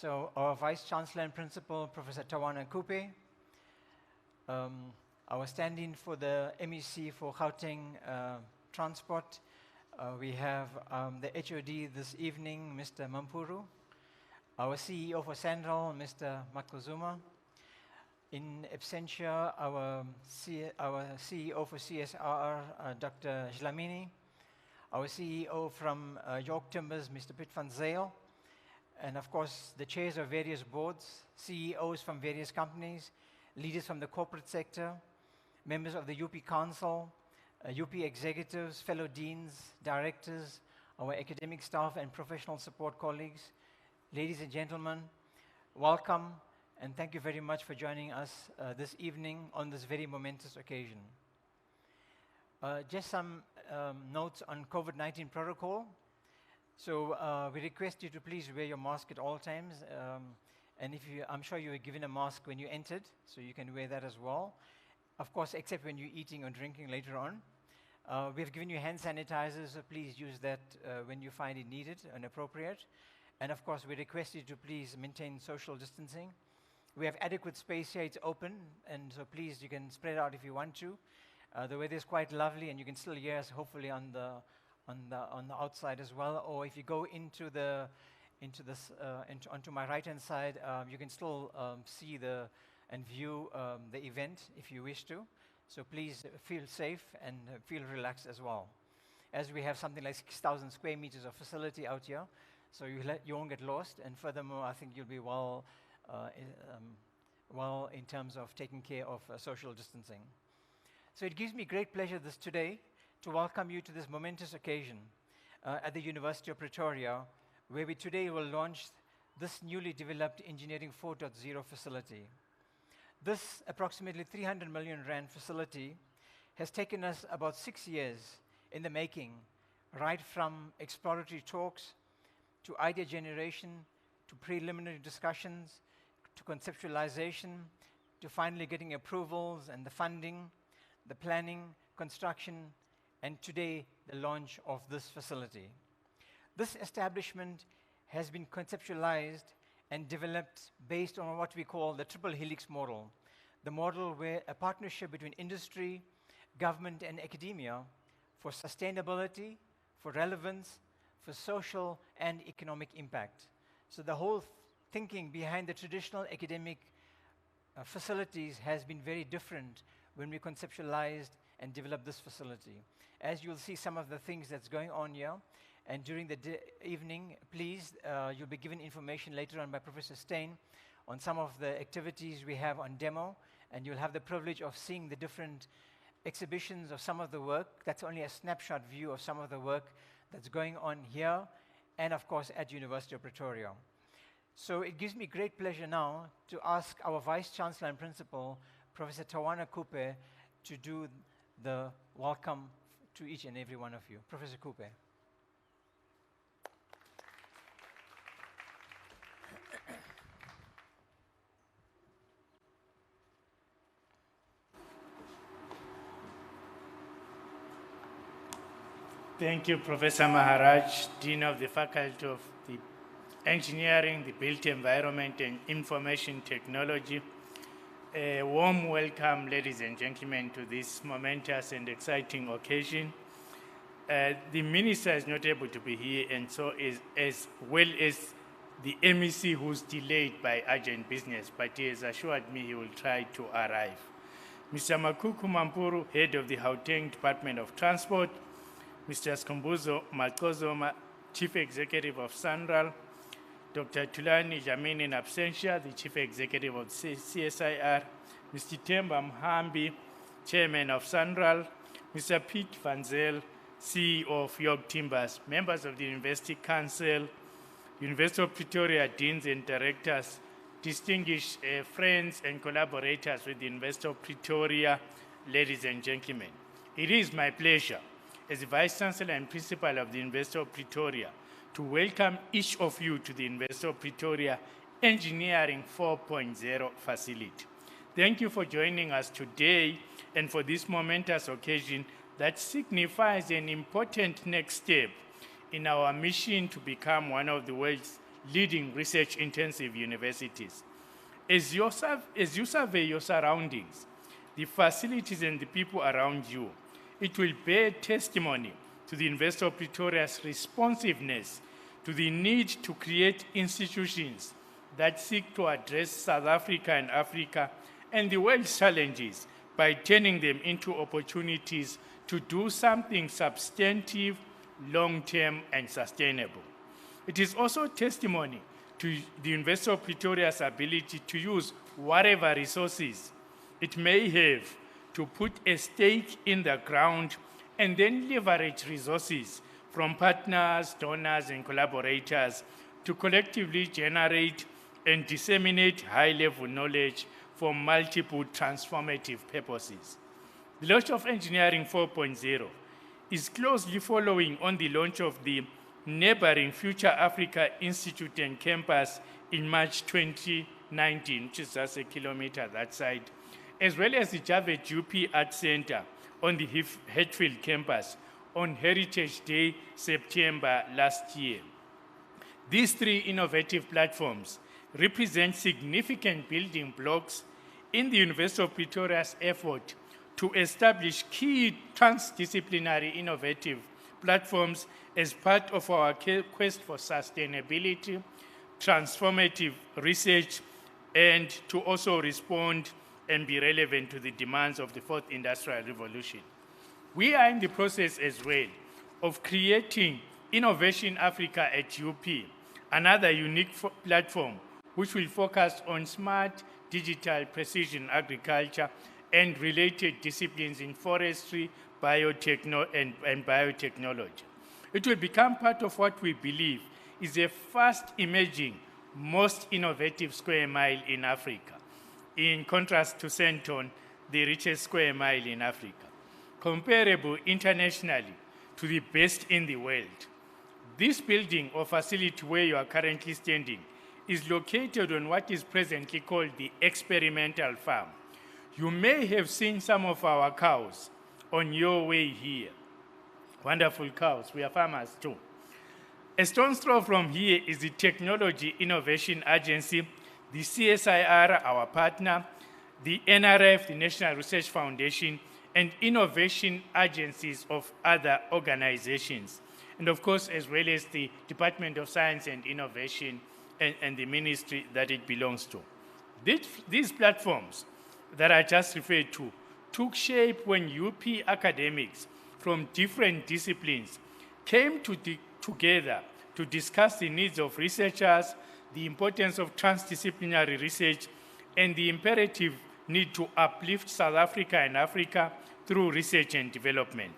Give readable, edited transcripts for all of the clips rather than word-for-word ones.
So our Vice Chancellor and Principal, Professor Tawana Kupe, our stand-in for the MEC for Gauteng Transport, we have the HOD this evening, Mr. Mampuru, our CEO for Sandral, Mr. Makuzuma, in absentia, our CEO for CSR, Dr. Jlamini, our CEO from York Timbers, Mr. Piet van Zyl, and of course the chairs of various boards, CEOs from various companies, leaders from the corporate sector, members of the UP Council, UP executives, fellow deans, directors, our academic staff and professional support colleagues. Ladies and gentlemen, welcome and thank you very much for joining us this evening on this very momentous occasion. Just some notes on COVID-19 protocol. So we request you to please wear your mask at all times. And I'm sure you were given a mask when you entered, so you can wear that as well. Of course, except when you're eating or drinking later on. We've given you hand sanitizers, so please use that when you find it needed and appropriate. And of course, we request you to please maintain social distancing. We have adequate space here, it's open, and so please, you can spread out if you want to. The weather is quite lovely, and you can still hear us, hopefully, on the outside as well. Or if you go onto my right-hand side, you can still see and view the event if you wish to. So please feel safe and feel relaxed as well. As we have something like 6,000 square meters of facility out here, so you won't get lost. And furthermore, I think you'll be well in terms of taking care of social distancing. So it gives me great pleasure today to welcome you to this momentous occasion at the University of Pretoria, where we today will launch this newly developed Engineering 4.0 facility. This approximately 300 million rand facility has taken us about 6 years in the making, right from exploratory talks to idea generation, to preliminary discussions, to conceptualization, to finally getting approvals and the funding, the planning, construction, and today the launch of this facility. This establishment has been conceptualized and developed based on what we call the triple helix model, the model where a partnership between industry, government, and academia for sustainability, for relevance, for social and economic impact. So the whole thinking behind the traditional academic facilities has been very different when we conceptualized and developed this facility. As you'll see some of the things that's going on here, and during the evening, please, you'll be given information later on by Professor Steyn on some of the activities we have on demo, and you'll have the privilege of seeing the different exhibitions of some of the work. That's only a snapshot view of some of the work that's going on here, and of course at University of Pretoria. So it gives me great pleasure now to ask our Vice Chancellor and Principal, Professor Tawana Kupe, to do the welcome to each and every one of you. Professor Kupe. Thank you, Professor Maharaj, Dean of the Faculty of the Engineering, the Built Environment and Information Technology. A warm welcome, ladies and gentlemen, to this momentous and exciting occasion. The Minister is not able to be here, and so is as well as the MEC, who's delayed by urgent business, but he has assured me he will try to arrive. Mr. Makuku Mampuru, Head of the Gauteng Department of Transport, Mr. Skombuzo Malkozoma, Chief Executive of Sandral, Dr. Tulani Jamini in absentia, the Chief Executive of CSIR, Mr. Temba Mhambi, Chairman of Sandral, Mr. Piet van Zyl, CEO of York Timbers, members of the University Council, University of Pretoria Deans and Directors, distinguished friends and collaborators with the University of Pretoria, ladies and gentlemen. It is my pleasure as the Vice Chancellor and Principal of the University of Pretoria to welcome each of you to the University of Pretoria Engineering 4.0 facility. Thank you for joining us today and for this momentous occasion that signifies an important next step in our mission to become one of the world's leading research-intensive universities. As you survey your surroundings, the facilities and the people around you, it will bear testimony to the University of Pretoria's responsiveness to the need to create institutions that seek to address South Africa and Africa and the world's challenges by turning them into opportunities to do something substantive, long-term, and sustainable. It is also testimony to the University of Pretoria's ability to use whatever resources it may have to put a stake in the ground and then leverage resources from partners, donors, and collaborators to collectively generate and disseminate high-level knowledge for multiple transformative purposes. The launch of Engineering 4.0 is closely following on the launch of the neighboring Future Africa Institute and campus in March 2019, which is just a kilometer that side, as well as the Javed UP Art Center on the Hatfield campus on Heritage Day, September last year. These three innovative platforms represent significant building blocks in the University of Pretoria's effort to establish key transdisciplinary innovative platforms as part of our quest for sustainability, transformative research, and to also respond and be relevant to the demands of the fourth industrial revolution. We are in the process as well of creating Innovation Africa at UP, another unique platform which will focus on smart digital precision agriculture and related disciplines in forestry, and biotechnology. It will become part of what we believe is a fast emerging, most innovative square mile in Africa, in contrast to Centon, the richest square mile in Africa, comparable internationally to the best in the world. This building or facility where you are currently standing is located on what is presently called the experimental farm. You may have seen some of our cows on your way here. Wonderful cows, we are farmers too. A stone's throw from here is the Technology Innovation Agency, the CSIR, our partner, the NRF, the National Research Foundation, and innovation agencies of other organizations. And of course, as well as the Department of Science and Innovation and the ministry that it belongs to. These platforms that I just referred to took shape when UP academics from different disciplines came together to discuss the needs of researchers, the importance of transdisciplinary research, and the imperative need to uplift South Africa and Africa through research and development.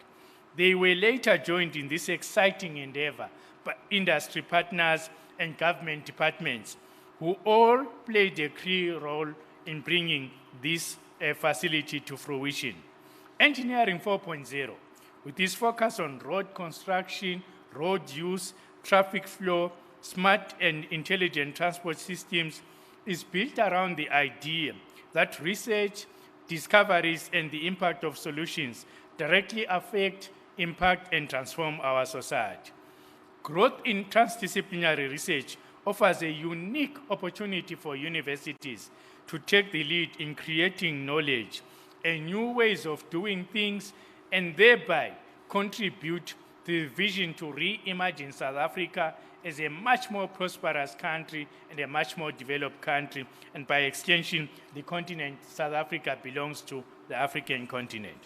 They were later joined in this exciting endeavor by industry partners and government departments who all played a key role in bringing this facility to fruition. Engineering 4.0, with its focus on road construction, road use, traffic flow, smart and intelligent transport systems, is built around the idea that research, discoveries, and the impact of solutions directly affect, impact, and transform our society. Growth in transdisciplinary research offers a unique opportunity for universities to take the lead in creating knowledge and new ways of doing things, and thereby contribute to the vision to reimagine South Africa as a much more prosperous country and a much more developed country, and by extension, the continent South Africa belongs to, the African continent.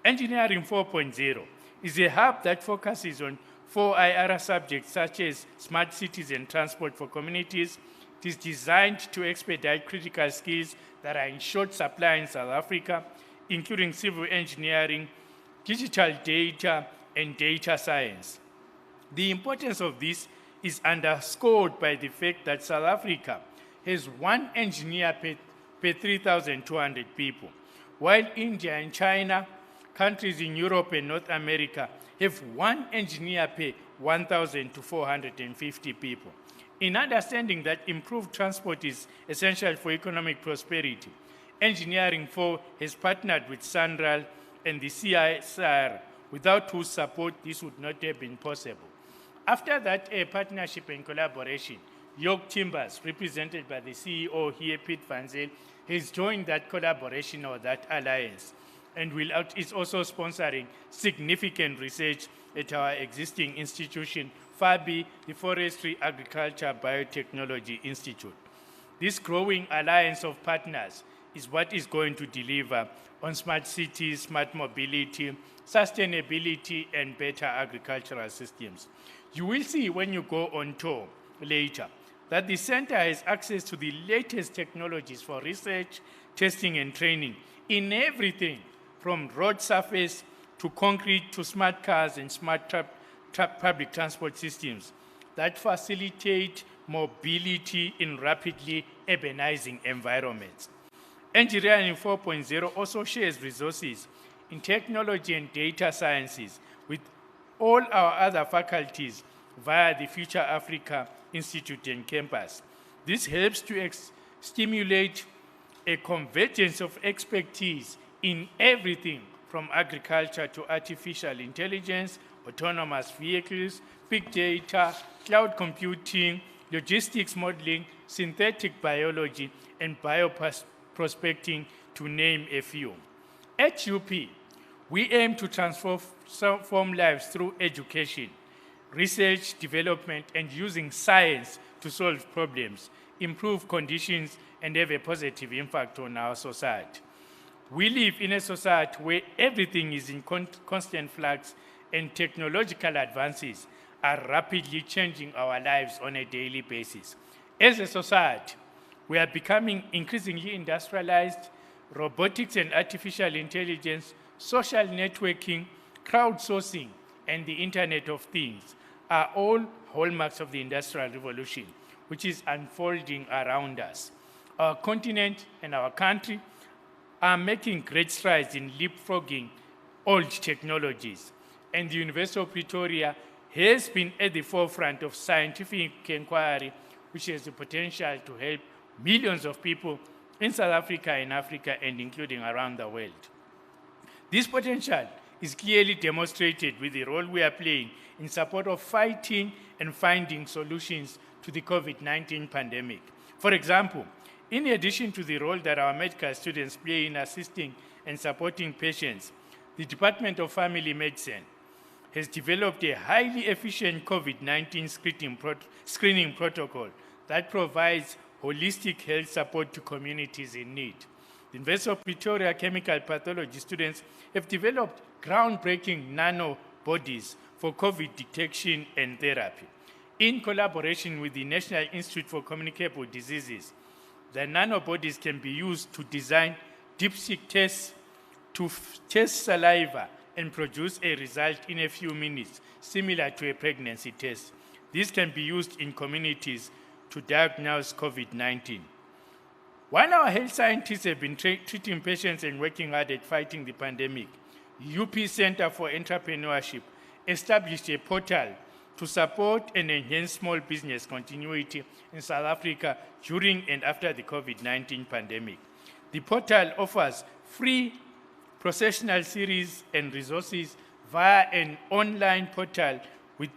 Engineering 4.0 is a hub that focuses on 4 IR subjects such as smart cities and transport for communities. It is designed to expedite critical skills that are in short supply in South Africa, including civil engineering, digital data, and data science. The importance of this is underscored by the fact that South Africa has 1 engineer per 3,200 people, while India and China, countries in Europe and North America, have 1 engineer per 1,450 people. In understanding that improved transport is essential for economic prosperity, Engineering 4 has partnered with SANRAL and the CSIR, without whose support this would not have been possible. After that partnership and collaboration, York Timbers, represented by the CEO here, Pete Van Zyl, has joined that collaboration or that alliance, and is also sponsoring significant research at our existing institution, FABI, the Forestry, Agriculture, Biotechnology Institute. This growing alliance of partners is what is going to deliver on smart cities, smart mobility, sustainability, and better agricultural systems. You will see when you go on tour later that the center has access to the latest technologies for research, testing, and training in everything from road surface to concrete to smart cars and smart public transport systems that facilitate mobility in rapidly urbanizing environments. Engineering 4.0 also shares resources in technology and data sciences with all our other faculties via the Future Africa Institute and campus. This helps to stimulate a convergence of expertise in everything from agriculture to artificial intelligence, autonomous vehicles, big data, cloud computing, logistics modeling, synthetic biology, and bioprospecting, to name a few. At UP, we aim to transform lives through education, research, development, and using science to solve problems, improve conditions, and have a positive impact on our society. We live in a society where everything is in constant flux, and technological advances are rapidly changing our lives on a daily basis. As a society, we are becoming increasingly industrialized. Robotics and artificial intelligence, social networking, crowdsourcing, and the Internet of Things are all hallmarks of the Industrial Revolution, which is unfolding around us. Our continent and our country are making great strides in leapfrogging old technologies, and the University of Pretoria has been at the forefront of scientific inquiry, which has the potential to help millions of people in South Africa, in Africa, and including around the world. This potential is clearly demonstrated with the role we are playing in support of fighting and finding solutions to the COVID-19 pandemic. For example, in addition to the role that our medical students play in assisting and supporting patients, the Department of Family Medicine has developed a highly efficient COVID-19 screening protocol that provides holistic health support to communities in need. The University of Pretoria chemical pathology students have developed groundbreaking nanobodies for COVID detection and therapy. In collaboration with the National Institute for Communicable Diseases, the nanobodies can be used to design dipstick tests to test saliva and produce a result in a few minutes, similar to a pregnancy test. This can be used in communities to diagnose COVID-19. While our health scientists have been treating patients and working hard at fighting the pandemic, UP Center for Entrepreneurship established a portal to support and enhance small business continuity in South Africa during and after the COVID-19 pandemic. The portal offers free processional series and resources via an online portal with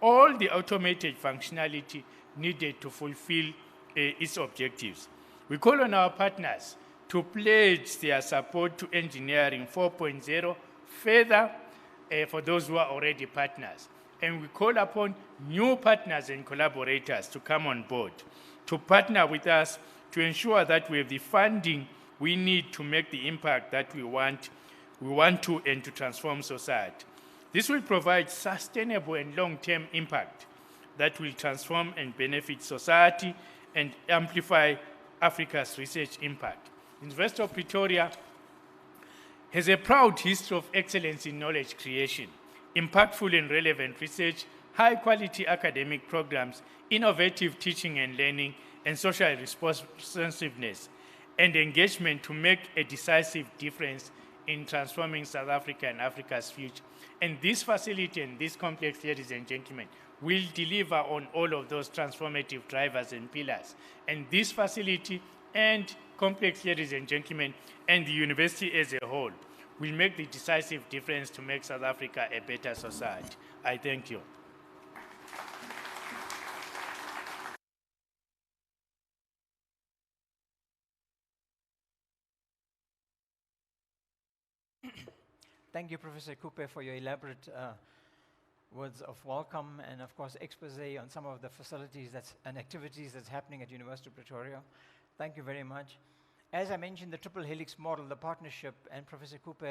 all the automated functionality needed to fulfill its objectives. We call on our partners to pledge their support to Engineering 4.0 further for those who are already partners. And we call upon new partners and collaborators to come on board, to partner with us to ensure that we have the funding we need to make the impact that we want to and to transform society. This will provide sustainable and long-term impact that will transform and benefit society and amplify Africa's research impact. The University of Pretoria has a proud history of excellence in knowledge creation, impactful and relevant research, high-quality academic programs, innovative teaching and learning, and social responsiveness, and engagement to make a decisive difference in transforming South Africa and Africa's future. And this facility and this complex, ladies and gentlemen, will deliver on all of those transformative drivers and pillars. And this facility and complex, ladies and gentlemen, and the university as a whole will make the decisive difference to make South Africa a better society. I thank you. Thank you, Professor Coupe, for your elaborate words of welcome and, of course, expose on some of the facilities and activities that's happening at University of Pretoria. Thank you very much. As I mentioned, the triple helix model, the partnership, and Professor Coupe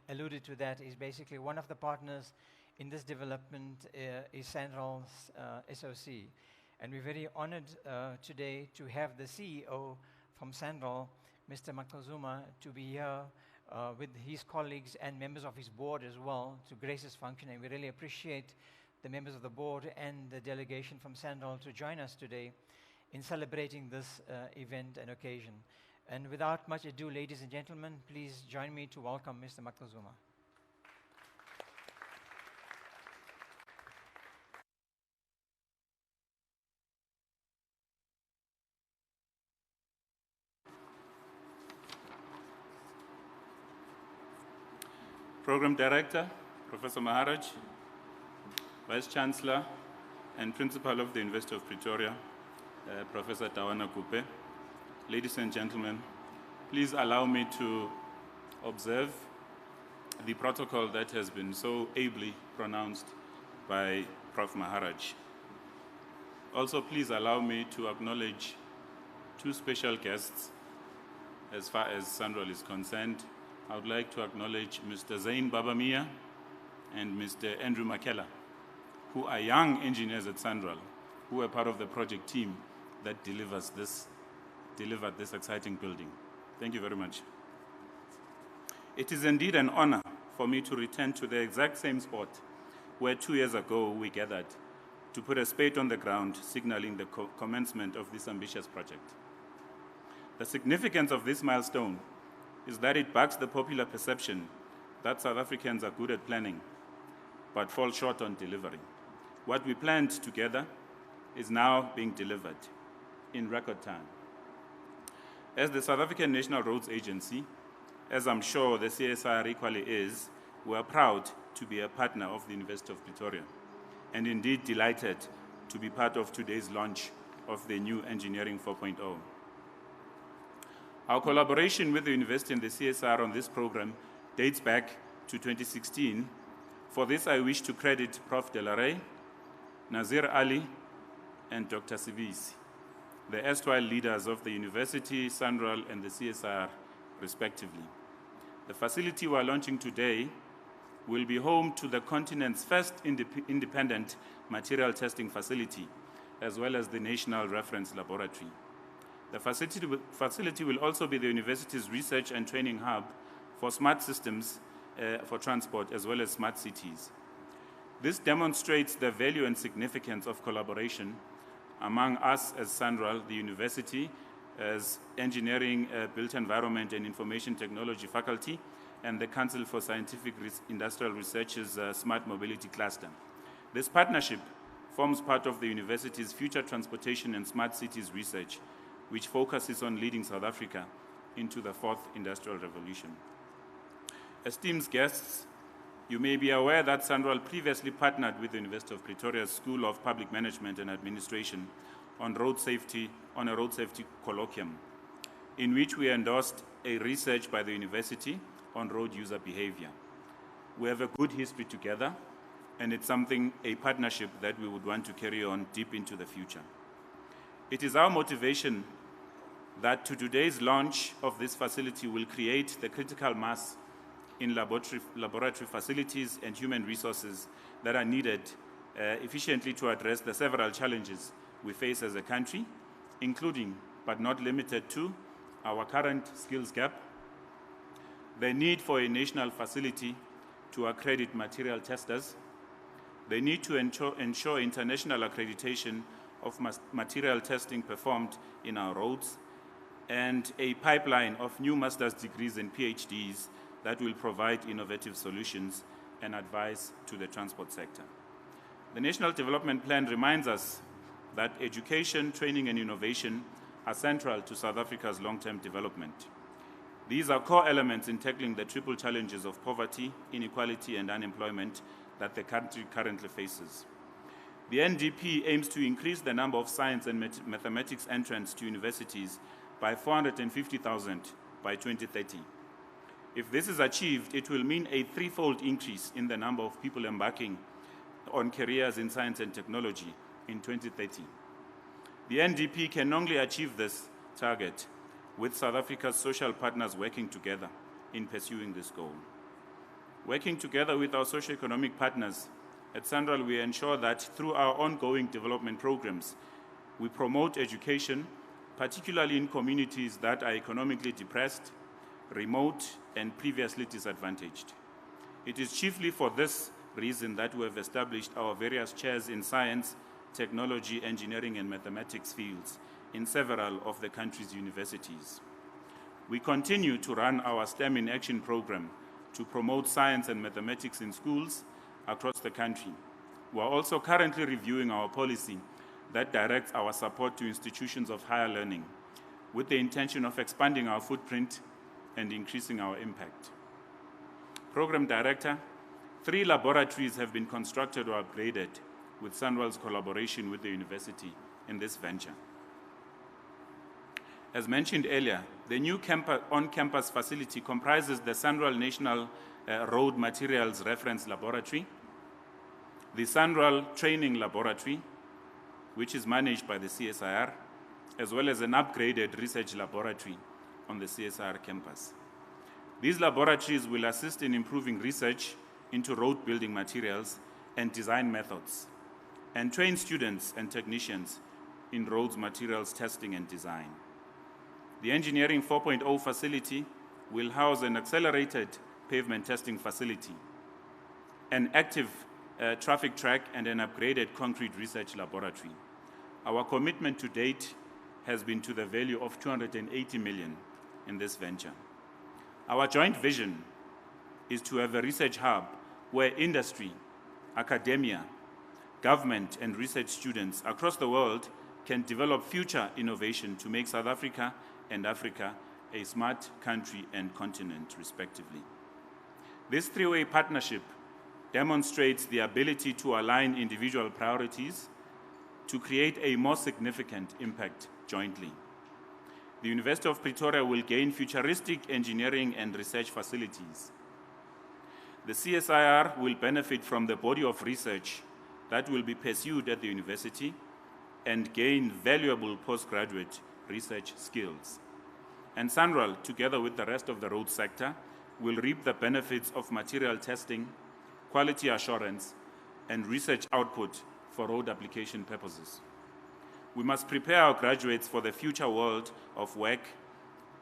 alluded to that, is basically one of the partners in this development is Sandral's SOC. And we're very honored today to have the CEO from Sandral, Mr. Makazuma, to be here with his colleagues and members of his board as well to grace his function. And we really appreciate the members of the board and the delegation from Sandral to join us today in celebrating this event and occasion. And without much ado, ladies and gentlemen, please join me to welcome Mr. Makazuma. Program Director, Professor Maharaj, Vice Chancellor and Principal of the University of Pretoria, Professor Tawana Coupe. Ladies and gentlemen, please allow me to observe the protocol that has been so ably pronounced by Prof. Maharaj. Also, please allow me to acknowledge two special guests as far as Sandral is concerned. I would like to acknowledge Mr. Zain Babamia and Mr. Andrew Makela, who are young engineers at Sandral, who are part of the project team that delivered this exciting building. Thank you very much. It is indeed an honor for me to return to the exact same spot where 2 years ago we gathered to put a spade on the ground, signaling the commencement of this ambitious project. The significance of this milestone is that it backs the popular perception that South Africans are good at planning, but fall short on delivering. What we planned together is now being delivered in record time. As the South African National Roads Agency, as I'm sure the CSIR equally is, we are proud to be a partner of the University of Pretoria, and indeed delighted to be part of today's launch of the new Engineering 4.0. Our collaboration with the university and the CSIR on this program dates back to 2016. For this, I wish to credit Prof. Delaray, Nazir Ali, and Dr. Sivisi, the erstwhile leaders of the university, Sandral, and the CSIR, respectively. The facility we're launching today will be home to the continent's first independent material testing facility, as well as the National Reference Laboratory. The facility will also be the university's research and training hub for smart systems for transport, as well as smart cities. This demonstrates the value and significance of collaboration among us as Sandral, the university, as Engineering, Built Environment and Information Technology faculty, and the Council for Scientific Industrial Research's Smart Mobility Cluster. This partnership forms part of the university's future transportation and smart cities research, which focuses on leading South Africa into the fourth industrial revolution. Esteemed guests, you may be aware that Sandral previously partnered with the University of Pretoria's School of Public Management and Administration on a road safety colloquium, in which we endorsed a research by the university on road user behavior. We have a good history together, and it's a partnership that we would want to carry on deep into the future. It is our motivation that today's launch of this facility will create the critical mass in laboratory facilities and human resources that are needed efficiently to address the several challenges we face as a country, including, but not limited to, our current skills gap, the need for a national facility to accredit material testers, the need to ensure international accreditation of material testing performed in our roads, and a pipeline of new master's degrees and PhDs that will provide innovative solutions and advice to the transport sector. The National Development Plan reminds us that education, training, and innovation are central to South Africa's long-term development. These are core elements in tackling the triple challenges of poverty, inequality, and unemployment that the country currently faces. The NDP aims to increase the number of science and mathematics entrants to universities by 450,000 by 2030. If this is achieved, it will mean a threefold increase in the number of people embarking on careers in science and technology in 2030. The NDP can only achieve this target with South Africa's social partners working together in pursuing this goal. Working together with our socio-economic partners, at SANRAL we ensure that through our ongoing development programs, we promote education, particularly in communities that are economically depressed, remote, and previously disadvantaged. It is chiefly for this reason that we have established our various chairs in science, technology, engineering, and mathematics fields in several of the country's universities. We continue to run our STEM in Action program to promote science and mathematics in schools across the country. We are also currently reviewing our policy that directs our support to institutions of higher learning with the intention of expanding our footprint and increasing our impact. Program Director, 3 laboratories have been constructed or upgraded with SANRAL's collaboration with the university in this venture. As mentioned earlier, the new on-campus facility comprises the SANRAL National Road Materials Reference Laboratory, the SANRAL Training Laboratory, which is managed by the CSIR, as well as an upgraded research laboratory on the CSIR campus. These laboratories will assist in improving research into road building materials and design methods, and train students and technicians in roads materials testing and design. The Engineering 4.0 facility will house an accelerated pavement testing facility, an active traffic track, and an upgraded concrete research laboratory. Our commitment to date has been to the value of 280 million in this venture. Our joint vision is to have a research hub where industry, academia, government, and research students across the world can develop future innovation to make South Africa and Africa a smart country and continent, respectively. This three-way partnership demonstrates the ability to align individual priorities to create a more significant impact jointly. The University of Pretoria will gain futuristic engineering and research facilities. The CSIR will benefit from the body of research that will be pursued at the university and gain valuable postgraduate research skills. And SANRAL, together with the rest of the road sector, will reap the benefits of material testing, quality assurance, and research output for road application purposes. We must prepare our graduates for the future world of work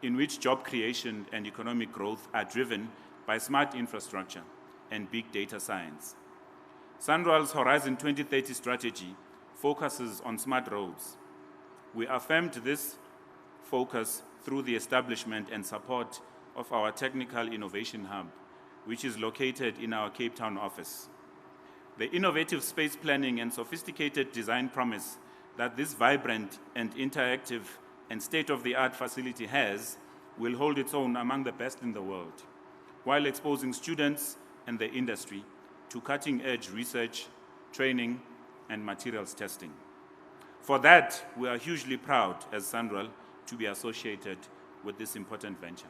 in which job creation and economic growth are driven by smart infrastructure and big data science. SANRAL's Horizon 2030 strategy focuses on smart roads. We affirmed this focus through the establishment and support of our Technical Innovation Hub, which is located in our Cape Town office. The innovative space planning and sophisticated design promise that this vibrant and interactive and state-of-the-art facility has will hold its own among the best in the world, while exposing students and the industry to cutting-edge research, training, and materials testing. For that, we are hugely proud as SANRAL to be associated with this important venture.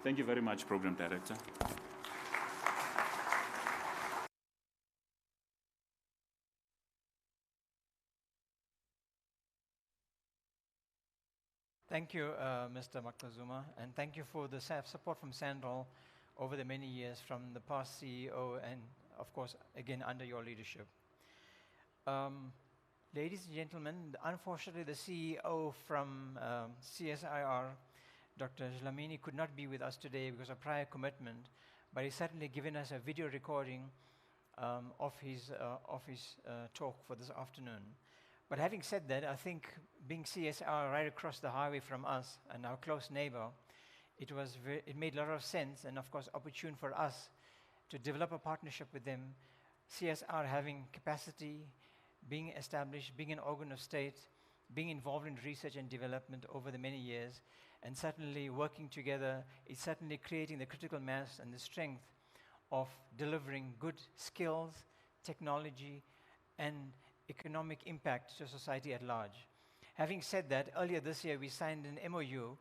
Thank you very much, Program Director. Thank you, Mr. Maktazuma, and thank you for the support from SANRAL over the many years from the past CEO and, of course, again, under your leadership. Ladies and gentlemen, unfortunately, the CEO from CSIR, Dr. Dlamini, could not be with us today because of prior commitment, but he's certainly given us a video recording of his talk for this afternoon. But having said that, I think being CSR right across the highway from us and our close neighbor, it made a lot of sense and, of course, opportune for us to develop a partnership with them, CSR having capacity, being established, being an organ of state, being involved in research and development over the many years, and certainly working together is certainly creating the critical mass and the strength of delivering good skills, technology, and economic impact to society at large. Having said that, earlier this year we signed an MOU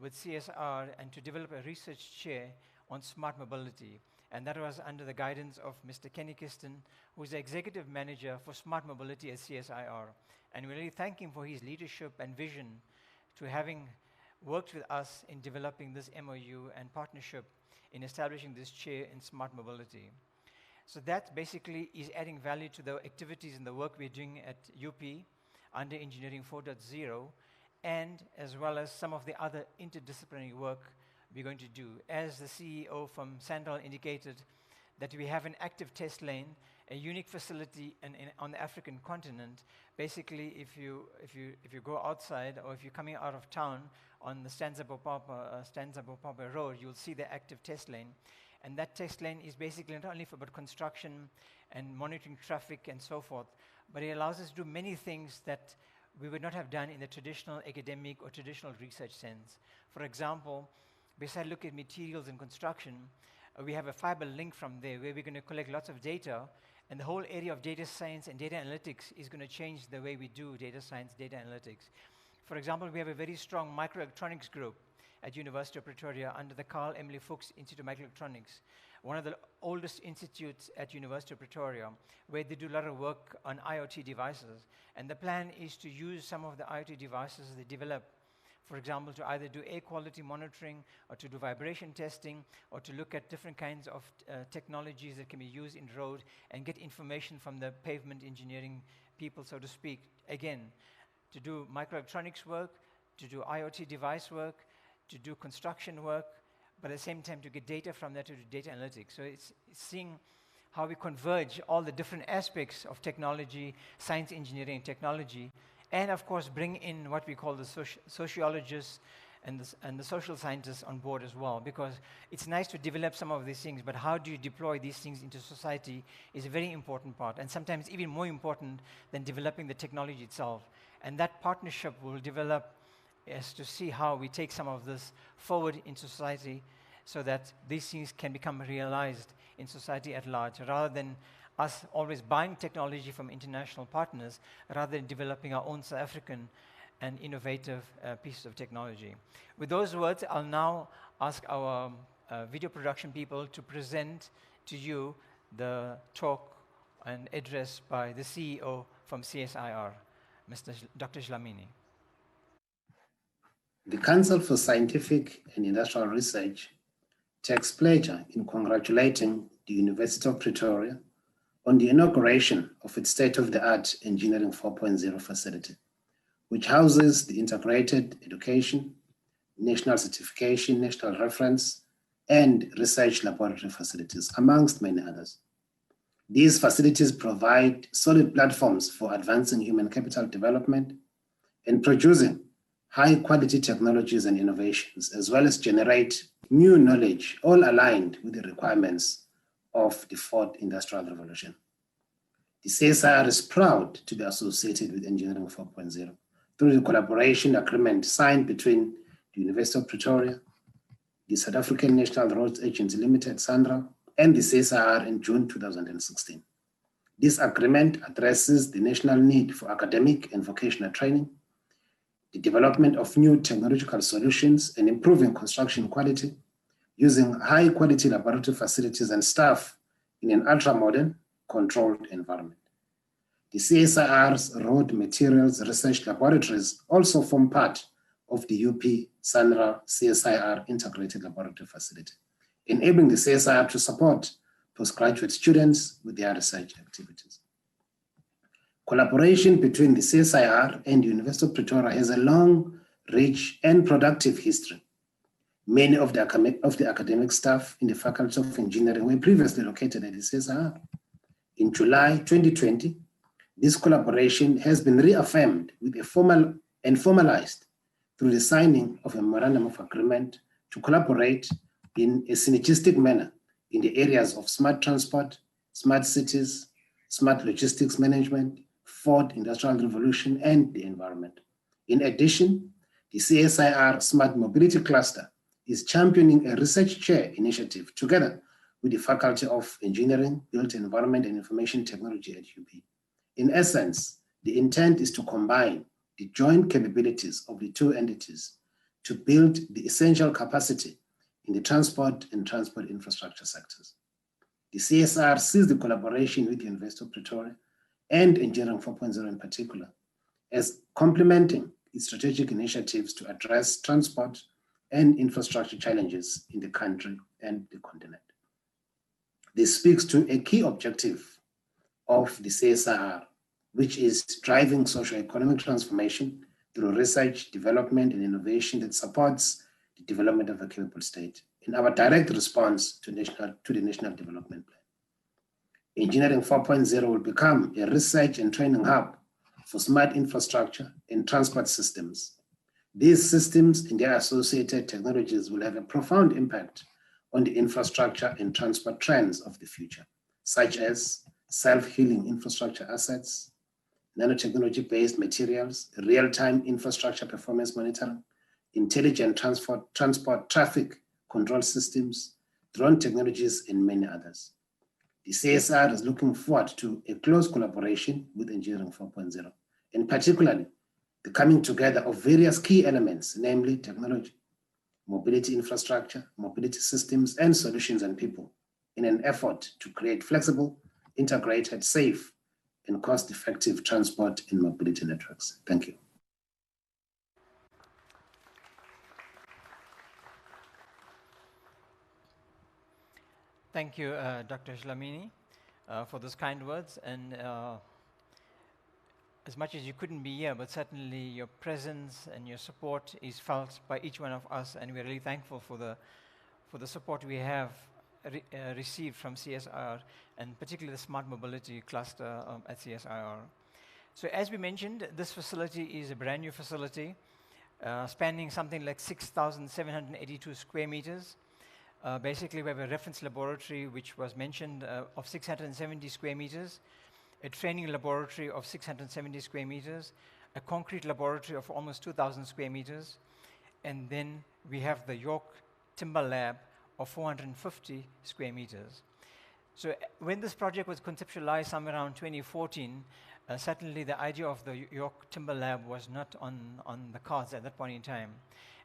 with CSR and to develop a research chair on smart mobility. And that was under the guidance of Mr. Kenny Kiston, who is the Executive Manager for Smart Mobility at CSIR. And we really thank him for his leadership and vision to having worked with us in developing this MOU and partnership in establishing this chair in smart mobility. So that basically is adding value to the activities and the work we're doing at UP under Engineering 4.0, and as well as some of the other interdisciplinary work we're going to do. As the CEO from Sandal indicated, that we have an active test lane, a unique facility on the African continent. Basically, if you go outside, or if you're coming out of town on the Stanza-Bopapa Road, you'll see the active test lane. And that test lane is basically not only for about construction and monitoring traffic and so forth, but it allows us to do many things that we would not have done in the traditional academic or traditional research sense. For example, besides looking at materials and construction, we have a fiber link from there where we're going to collect lots of data, and the whole area of data science and data analytics is going to change the way we do data science, data analytics. For example, we have a very strong microelectronics group at University of Pretoria under the Carl Emily Fuchs Institute of Microelectronics, one of the oldest institutes at University of Pretoria, where they do a lot of work on IoT devices. And the plan is to use some of the IoT devices they develop, for example, to either do air quality monitoring, or to do vibration testing, or to look at different kinds of technologies that can be used in road and get information from the pavement engineering people, so to speak. Again, to do microelectronics work, to do IoT device work, to do construction work, but at the same time to get data from that to do data analytics. So it's seeing how we converge all the different aspects of technology, science, engineering, technology, and of course bring in what we call the sociologists and the social scientists on board as well, because it's nice to develop some of these things, but how do you deploy these things into society is a very important part, and sometimes even more important than developing the technology itself. And that partnership will develop as to see how we take some of this forward in society so that these things can become realized in society at large, rather than us always buying technology from international partners, rather than developing our own South African and innovative pieces of technology. With those words, I'll now ask our video production people to present to you the talk and address by the CEO from CSIR, Dr. Dlamini. The Council for Scientific and Industrial Research takes pleasure in congratulating the University of Pretoria on the inauguration of its state-of-the-art Engineering 4.0 facility, which houses the integrated education, national certification, national reference, and research laboratory facilities, amongst many others. These facilities provide solid platforms for advancing human capital development and producing high-quality technologies and innovations, as well as generate new knowledge, all aligned with the requirements of the fourth industrial revolution. The CSIR is proud to be associated with Engineering 4.0 through the collaboration agreement signed between the University of Pretoria, the South African National Roads Agency Limited, SANRA, and the CSIR in June 2016. This agreement addresses the national need for academic and vocational training, the development of new technological solutions, and improving construction quality using high-quality laboratory facilities and staff in an ultra-modern, controlled environment. The CSIR's road materials research laboratories also form part of the UP SANRA CSIR integrated laboratory facility, enabling the CSIR to support postgraduate students with their research activities. Collaboration between the CSIR and the University of Pretoria has a long, rich, and productive history. Many of the academic staff in the Faculty of Engineering were previously located at the CSIR. In July 2020, this collaboration has been reaffirmed with a formal and formalized through the signing of a memorandum of agreement to collaborate in a synergistic manner in the areas of smart transport, smart cities, smart logistics management, fourth industrial revolution, and the environment. In addition, the CSIR Smart Mobility Cluster is championing a research chair initiative together with the Faculty of Engineering, Built Environment and Information Technology at UP. In essence, the intent is to combine the joint capabilities of the two entities to build the essential capacity in the transport and transport infrastructure sectors. The CSR sees the collaboration with the University of Pretoria and Engineering 4.0 in particular as complementing its strategic initiatives to address transport and infrastructure challenges in the country and the continent. This speaks to a key objective of the CSR, which is driving socio-economic transformation through research, development, and innovation that supports the development of a capable state in our direct response to the National Development Plan. Engineering 4.0 will become a research and training hub for smart infrastructure and transport systems. These systems and their associated technologies will have a profound impact on the infrastructure and transport trends of the future, such as self-healing infrastructure assets, nanotechnology-based materials, real-time infrastructure performance monitoring, intelligent transport traffic control systems, drone technologies, and many others. The CSR is looking forward to a close collaboration with Engineering 4.0, and particularly the coming together of various key elements, namely technology, mobility infrastructure, mobility systems, and solutions and people in an effort to create flexible, integrated, safe, and cost-effective transport and mobility networks. Thank you. Thank you, Dr. Shlamini, for those kind words. And as much as you couldn't be here, but certainly your presence and your support is felt by each one of us, and we're really thankful for the support we have received from CSR, and particularly the Smart Mobility cluster at CSIR. So as we mentioned, this facility is a brand new facility, spanning something like 6,782 square meters. Basically, we have a reference laboratory, which was mentioned, of 670 square meters, a training laboratory of 670 square meters, a concrete laboratory of almost 2,000 square meters, and then we have the York Timber Lab of 450 square meters. So when this project was conceptualized somewhere around 2014, certainly the idea of the York Timber Lab was not on the cards at that point in time.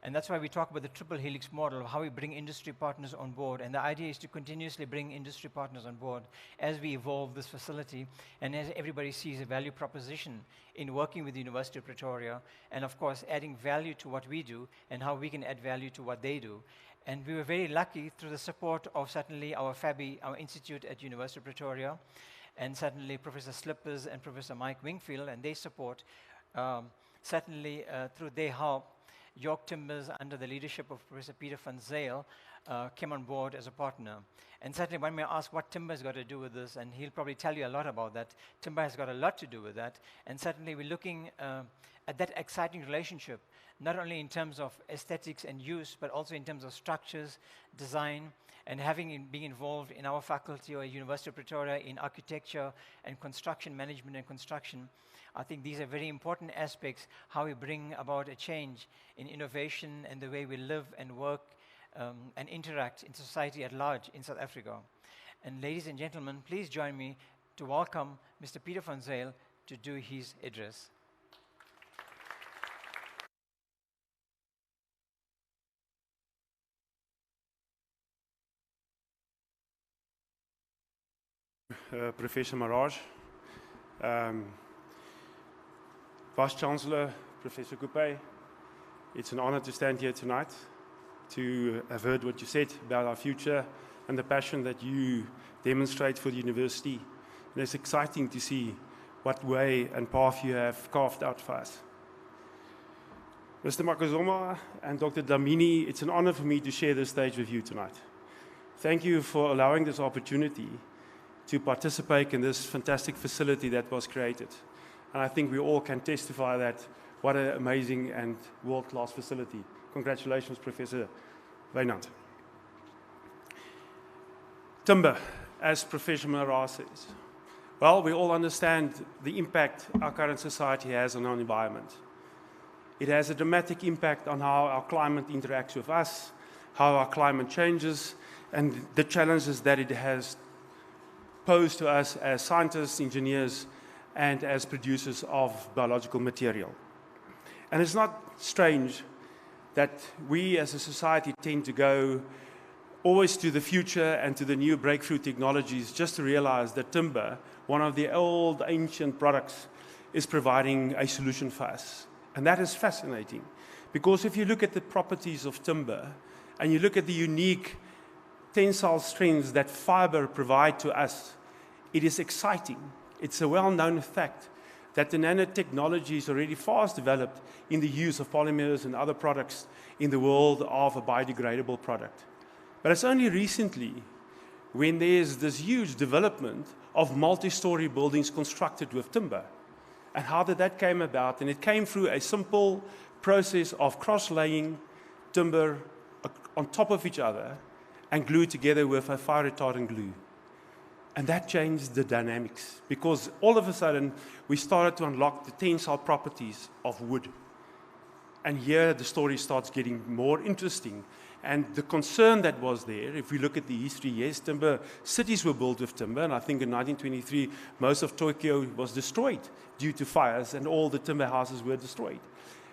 And that's why we talk about the triple helix model of how we bring industry partners on board. And the idea is to continuously bring industry partners on board as we evolve this facility and as everybody sees a value proposition in working with the University of Pretoria, and of course adding value to what we do and how we can add value to what they do. And we were very lucky through the support of certainly our FABI, our institute at University of Pretoria, and certainly Professor Slippers and Professor Mike Wingfield and their support, certainly through their help, York Timbers, under the leadership of Professor Peter van Zyl, came on board as a partner. And certainly one may ask what timber's got to do with this, and he'll probably tell you a lot about that. Timber has got a lot to do with that, and certainly we're looking at that exciting relationship, not only in terms of aesthetics and use, but also in terms of structures, design, and being involved in our faculty or University of Pretoria in architecture and construction management and construction. I think these are very important aspects, how we bring about a change in innovation and the way we live and work and interact in society at large in South Africa. And ladies and gentlemen, please join me to welcome Mr. Peter van Zyl to do his address. Professor Maharaj, Vice-Chancellor, Professor Coupe, it's an honor to stand here tonight to have heard what you said about our future and the passion that you demonstrate for the university. And it's exciting to see what way and path you have carved out for us. Mr. Makazoma and Dr. Dlamini, it's an honor for me to share this stage with you tonight. Thank you for allowing this opportunity to participate in this fantastic facility that was created. And I think we all can testify that what an amazing and world-class facility. Congratulations, Professor Wynand. Timber, as Professor Maharaj says. Well, we all understand the impact our current society has on our environment. It has a dramatic impact on how our climate interacts with us, how our climate changes, and the challenges that it has posed to us as scientists, engineers, and as producers of biological material. And it's not strange that we as a society tend to go always to the future and to the new breakthrough technologies, just to realize that timber, one of the old ancient products, is providing a solution for us. And that is fascinating, because if you look at the properties of timber and you look at the unique tensile strengths that fiber provide to us, it is exciting. It's a well-known fact that the nanotechnology is already fast developed in the use of polymers and other products in the world of a biodegradable product. But it's only recently, when there's this huge development of multi-story buildings constructed with timber. And how did that came about? And it came through a simple process of cross-laying timber on top of each other and glued together with a fire-retardant glue. And that changed the dynamics, because all of a sudden we started to unlock the tensile properties of wood. And here the story starts getting more interesting. And the concern that was there, if we look at the history, yes, timber cities were built with timber, and I think in 1923 most of Tokyo was destroyed due to fires, and all the timber houses were destroyed.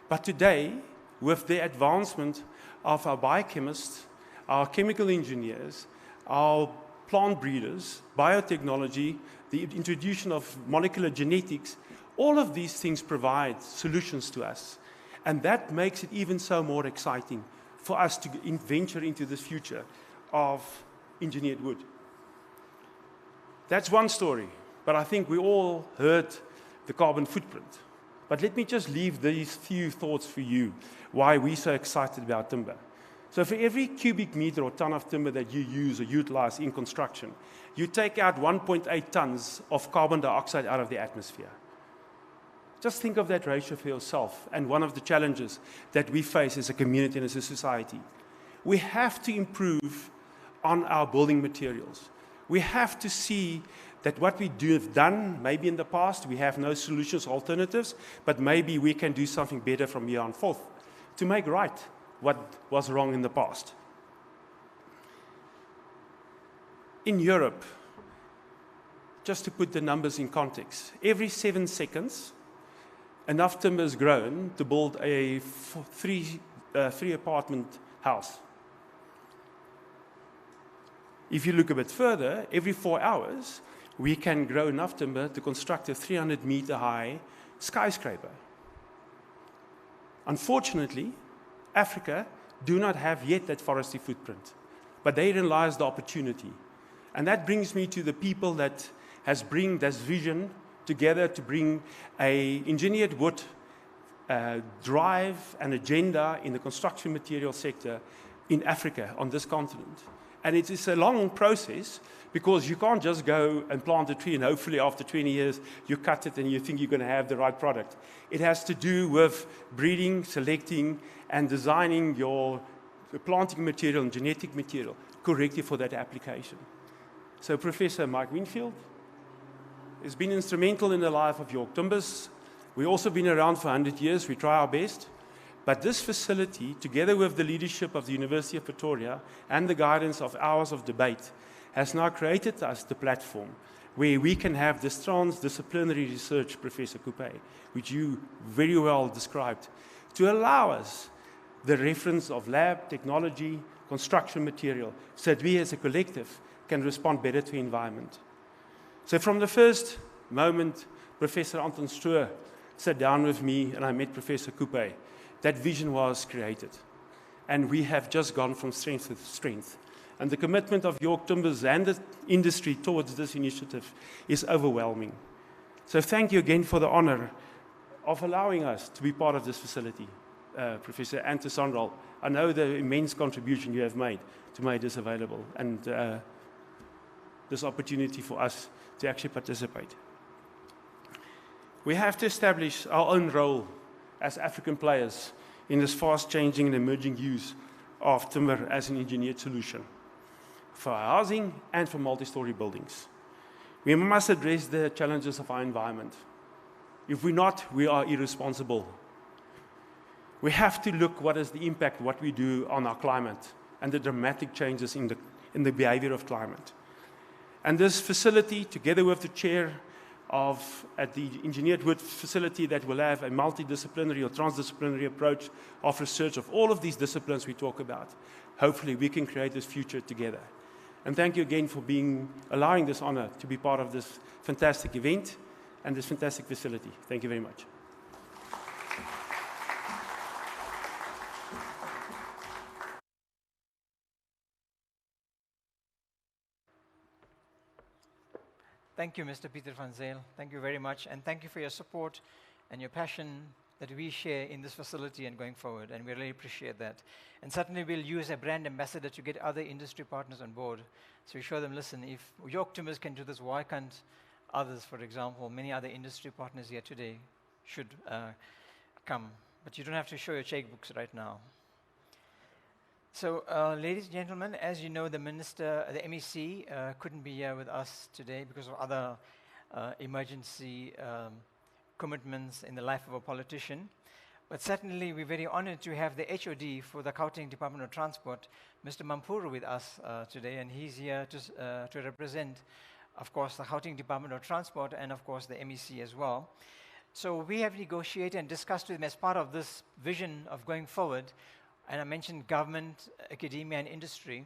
But today, with the advancement of our biochemists, our chemical engineers, our plant breeders, biotechnology, the introduction of molecular genetics, all of these things provide solutions to us. And that makes it even so more exciting for us to venture into this future of engineered wood. That's one story, but I think we all heard the carbon footprint. But let me just leave these few thoughts for you, why we're so excited about timber. So for every cubic meter or ton of timber that you use or utilize in construction, you take out 1.8 tons of carbon dioxide out of the atmosphere. Just think of that ratio for yourself, and one of the challenges that we face as a community and as a society. We have to improve on our building materials. We have to see that what we have done, maybe in the past, we have no solutions, alternatives, but maybe we can do something better from here on forth to make right what was wrong in the past. In Europe, just to put the numbers in context, every 7 seconds, enough timber is grown to build a three-apartment house. If you look a bit further, every 4 hours, we can grow enough timber to construct a 300-meter-high skyscraper. Unfortunately, Africa do not have yet that forestry footprint, but therein lies the opportunity. And that brings me to the people that has bring this vision together to bring an engineered wood drive and agenda in the construction material sector in Africa, on this continent. And it is a long process, because you can't just go and plant a tree and hopefully after 20 years you cut it and you think you're going to have the right product. It has to do with breeding, selecting, and designing your planting material and genetic material correctly for that application. So Professor Mike Winfield has been instrumental in the life of York Timbers. We've also been around for 100 years. We try our best. But this facility, together with the leadership of the University of Pretoria and the guidance of hours of debate, has now created us the platform where we can have this transdisciplinary research, Professor Coupe, which you very well described, to allow us the reference of lab, technology, construction material, so that we as a collective can respond better to the environment. So from the first moment, Professor Anton Stroe sat down with me and I met Professor Coupe, that vision was created. And we have just gone from strength to strength. And the commitment of York Timbers and the industry towards this initiative is overwhelming. So thank you again for the honor of allowing us to be part of this facility, Professor, and to Sonral. I know the immense contribution you have made to make this available, and this opportunity for us to actually participate. We have to establish our own role as African players in this fast-changing and emerging use of timber as an engineered solution for housing and for multi-story buildings. We must address the challenges of our environment. If we're not, we are irresponsible. We have to look what is the impact of what we do on our climate and the dramatic changes in the behavior of climate. And this facility, together with the chair at the engineered wood facility that will have a multidisciplinary or transdisciplinary approach of research of all of these disciplines we talk about. Hopefully we can create this future together. And thank you again for allowing this honor to be part of this fantastic event and this fantastic facility. Thank you very much. Thank you, Mr. Pieter van Zyl. Thank you very much, and thank you for your support and your passion that we share in this facility and going forward, and we really appreciate that. And certainly we'll use a brand ambassador to get other industry partners on board. So we show them, listen, if York Timbers can do this, why can't others, for example, many other industry partners here today should come. But you don't have to show your checkbooks right now. So, ladies and gentlemen, as you know, the MEC couldn't be here with us today because of other emergency commitments in the life of a politician. But certainly, we're very honored to have the HOD for the Gauteng Department of Transport, Mr. Mampuru, with us today, and he's here to represent, of course, the Gauteng Department of Transport and, of course, the MEC as well. So we have negotiated and discussed with him as part of this vision of going forward, and I mentioned government, academia, and industry,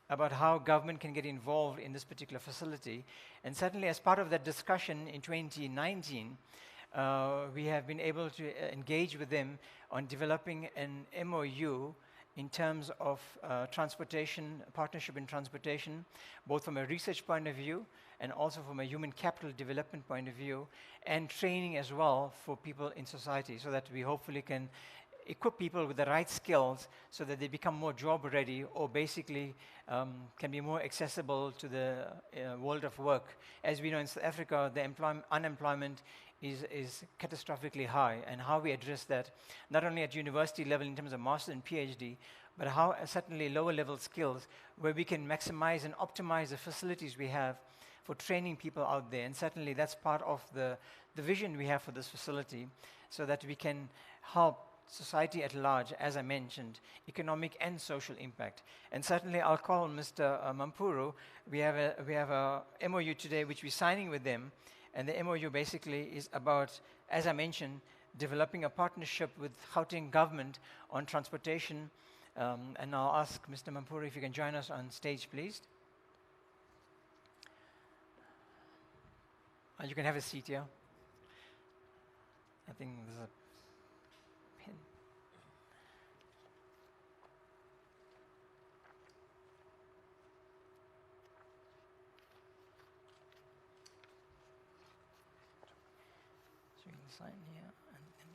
about how government can get involved in this particular facility. And certainly as part of that discussion in 2019, we have been able to engage with them on developing an MOU in terms of transportation, partnership in transportation, both from a research point of view and also from a human capital development point of view, and training as well for people in society, so that we hopefully can equip people with the right skills so that they become more job ready, or basically can be more accessible to the world of work. As we know, in South Africa, the unemployment is catastrophically high, and how we address that, not only at university level in terms of master and PhD, but how certainly lower level skills where we can maximize and optimize the facilities we have for training people out there. And certainly that's part of the vision we have for this facility, so that we can help society at large, as I mentioned, economic and social impact. And certainly I'll call on Mr. Mampuru. We have a MOU today which we're signing with them, and the MOU basically is about, as I mentioned, developing a partnership with Gauteng government on transportation. And I'll ask Mr. Mampuru if you can join us on stage, please. You can have a seat here. I think there's a pen. So you can sign here. And then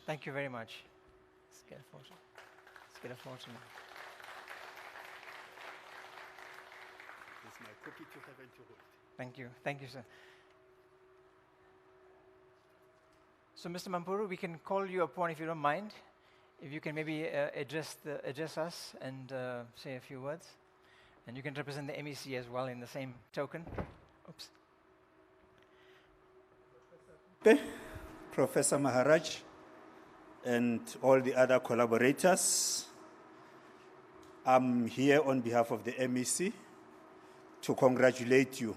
thank you very much. Let's get a photo. Let's get a photo now. It's my copy to have and to hold. Thank you. Thank you, sir. So, Mr. Mampuru, we can call you upon if you don't mind. If you can maybe address us and say a few words. And you can represent the MEC as well in the same token. Oops. Professor Maharaj and all the other collaborators, I'm here on behalf of the MEC to congratulate you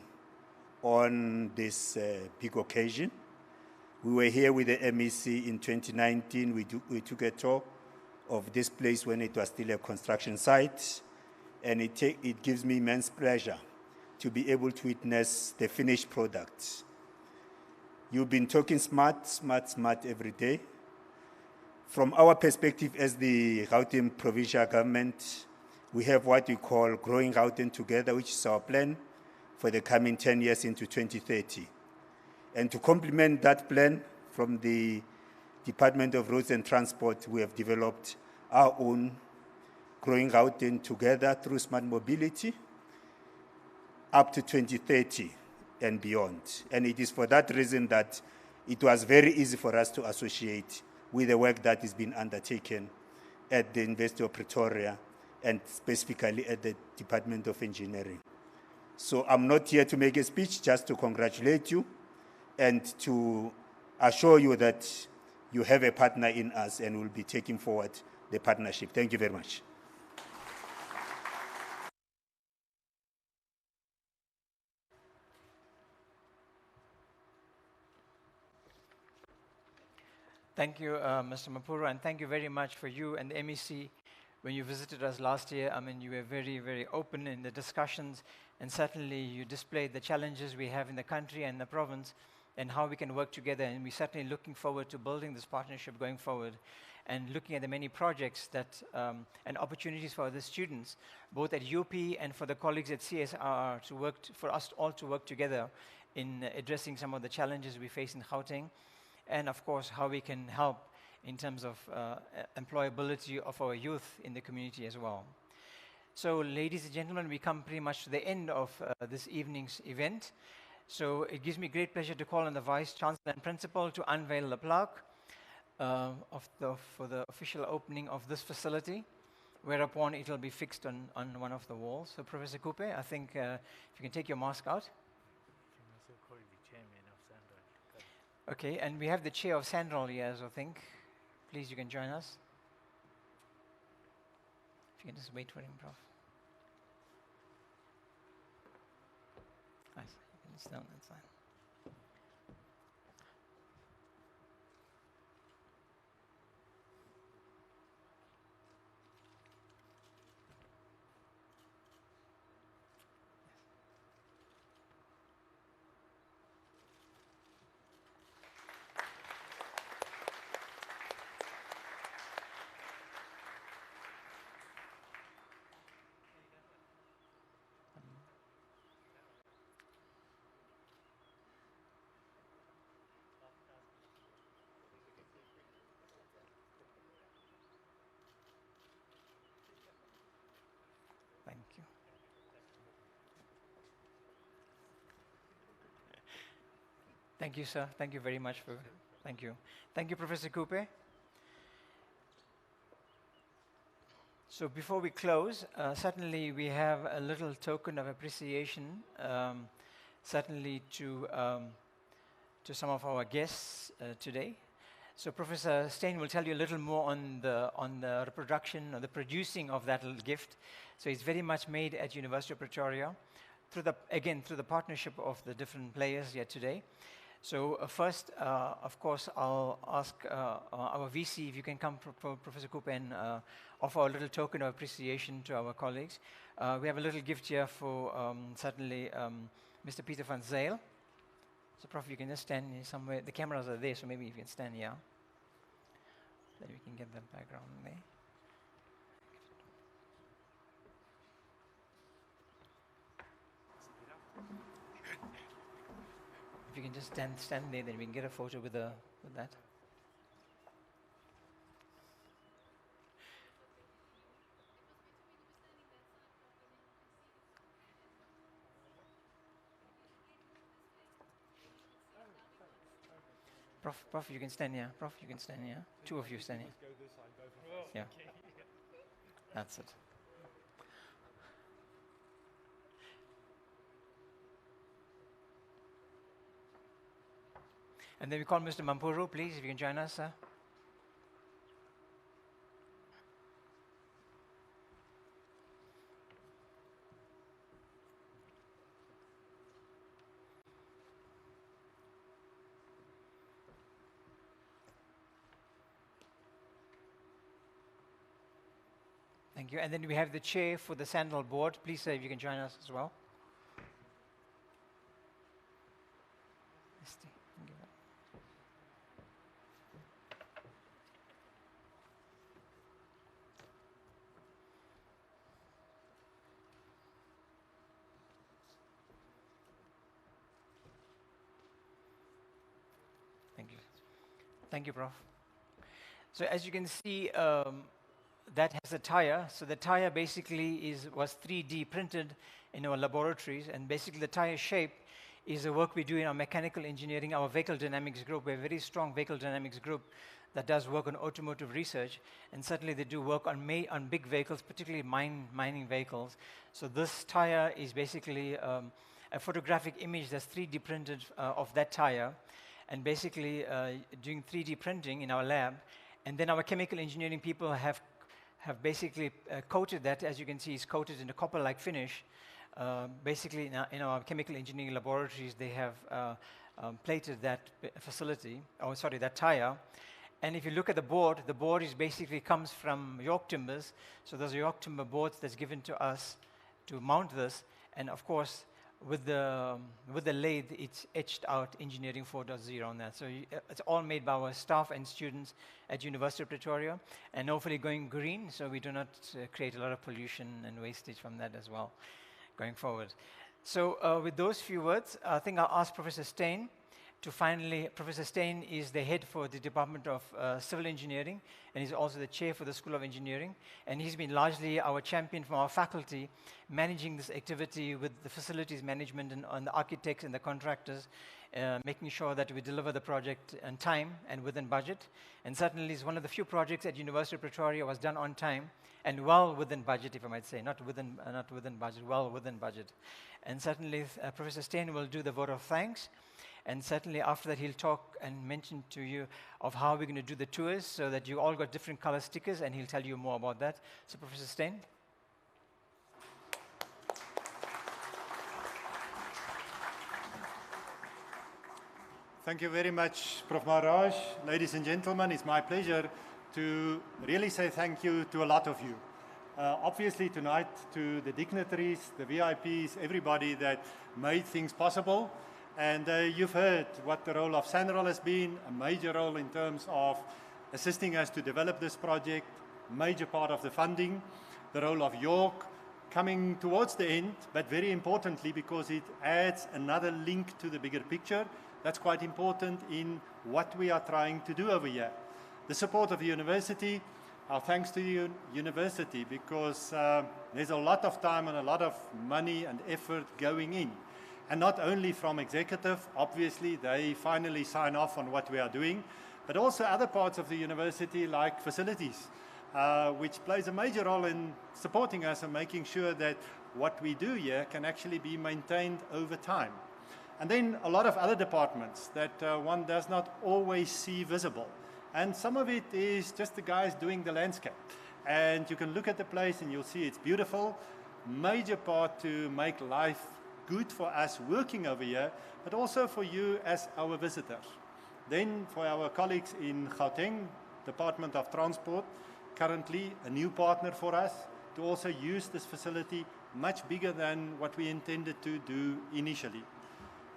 on this big occasion. We were here with the MEC in 2019. We took a tour of this place when it was still a construction site, and it gives me immense pleasure to be able to witness the finished product. You've been talking smart every day. From our perspective as the Gauteng provincial government, we have what we call Growing Gauteng Together, which is our plan for the coming 10 years into 2030. And to complement that plan, from the Department of Roads and Transport, we have developed our own Growing Gauteng Together through smart mobility. up to 2030 and beyond. And it is for that reason that it was very easy for us to associate with the work that is being undertaken at the University of Pretoria and specifically at the Department of Engineering. So I'm not here to make a speech, just to congratulate you and to assure you that you have a partner in us and will be taking forward the partnership. Thank you very much. Thank you, Mr. Mapuro, and thank you very much for you and the MEC. When you visited us last year, I mean, you were very, very open in the discussions, and certainly you displayed the challenges we have in the country and the province and how we can work together. And we're certainly looking forward to building this partnership going forward and looking at the many projects that and opportunities for the students, both at UP and for the colleagues at CSR, to work for us all to work together in addressing some of the challenges we face in Gauteng, and of course how we can help in terms of employability of our youth in the community as well. So ladies and gentlemen, we come pretty much to the end of this evening's event. So it gives me great pleasure to call on the Vice Chancellor and Principal to unveil the plaque for the official opening of this facility, whereupon it will be fixed on one of the walls. So Professor Coupe, I think if you can take your mask out. Okay, and we have the chair of Sandrol here, so I think. Please, you can join us. If you can just wait for him, Prof. Nice. You can just down that side. Thank you. Thank you, sir. Thank you very much for, thank you. Thank you, Professor Coupe. So before we close, certainly we have a little token of appreciation, certainly to some of our guests today. So Professor Steyn will tell you a little more on the reproduction or the producing of that little gift. So it's very much made at University of Pretoria, through the partnership of the different players here today. So first, of course, I'll ask our VC if you can come, Professor Coupe, and offer a little token of appreciation to our colleagues. We have a little gift here for certainly Mr. Peter van Zyl. So Prof, you can just stand here somewhere. The cameras are there, so maybe if you can stand here. Then we can get that background there. If you can just stand there, then we can get a photo with that. Prof, you can stand here. Prof, you can stand here. Two of you stand here. Yeah. That's it. And then we call Mr. Mampuru, please, if you can join us, sir. Thank you. And then we have the chair for the Sandal board. Please, sir, if you can join us as well. Thank you. Thank you, Prof. So as you can see, that has a tire. So the tire basically was 3D printed in our laboratories. And basically the tire shape is the work we do in our mechanical engineering, our vehicle dynamics group. We're a very strong vehicle dynamics group that does work on automotive research, and certainly they do work on big vehicles, particularly mining vehicles. So this tire is basically a photographic image that's 3D printed of that tire, and basically doing 3D printing in our lab. And then our chemical engineering people have basically coated that. As you can see, it's coated in a copper-like finish. Basically, in our chemical engineering laboratories, they have plated that that tire. And if you look at the board is basically comes from York timbers. So those are York timber boards that's given to us to mount this. And of course, with the lathe, it's etched out engineering 4.0 on that. So it's all made by our staff and students at University of Pretoria, and hopefully going green, so we do not create a lot of pollution and wastage from that as well going forward. So with those few words, I think I'll ask Professor Steyn to finally, Professor Steyn is the head for the Department of Civil Engineering, and he's also the chair for the School of Engineering, and he's been largely our champion from our faculty, managing this activity with the facilities management and the architects and the contractors, making sure that we deliver the project on time and within budget. And certainly it's one of the few projects at University of Pretoria was done on time and well within budget, if I might say, not within budget, well within budget. And certainly Professor Steyn will do the vote of thanks. And certainly after that, he'll talk and mention to you of how we're going to do the tours so that you all got different color stickers, and he'll tell you more about that. So Professor Steyn. Thank you very much, Prof. Maharaj. Ladies and gentlemen, it's my pleasure to really say thank you to a lot of you. Obviously tonight to the dignitaries, the VIPs, everybody that made things possible. And you've heard what the role of SANRAL has been, a major role in terms of assisting us to develop this project, major part of the funding, the role of York coming towards the end, but very importantly because it adds another link to the bigger picture. That's quite important in what we are trying to do over here. The support of the university, our thanks to the university, because there's a lot of time and a lot of money and effort going in. And not only from executive, obviously they finally sign off on what we are doing, but also other parts of the university like facilities, which plays a major role in supporting us and making sure that what we do here can actually be maintained over time. And then a lot of other departments that one does not always see visible. And some of it is just the guys doing the landscape. And you can look at the place and you'll see it's beautiful. Major part to make life good for us working over here, but also for you as our visitors. Then for our colleagues in Gauteng, Department of Transport, currently a new partner for us to also use this facility much bigger than what we intended to do initially.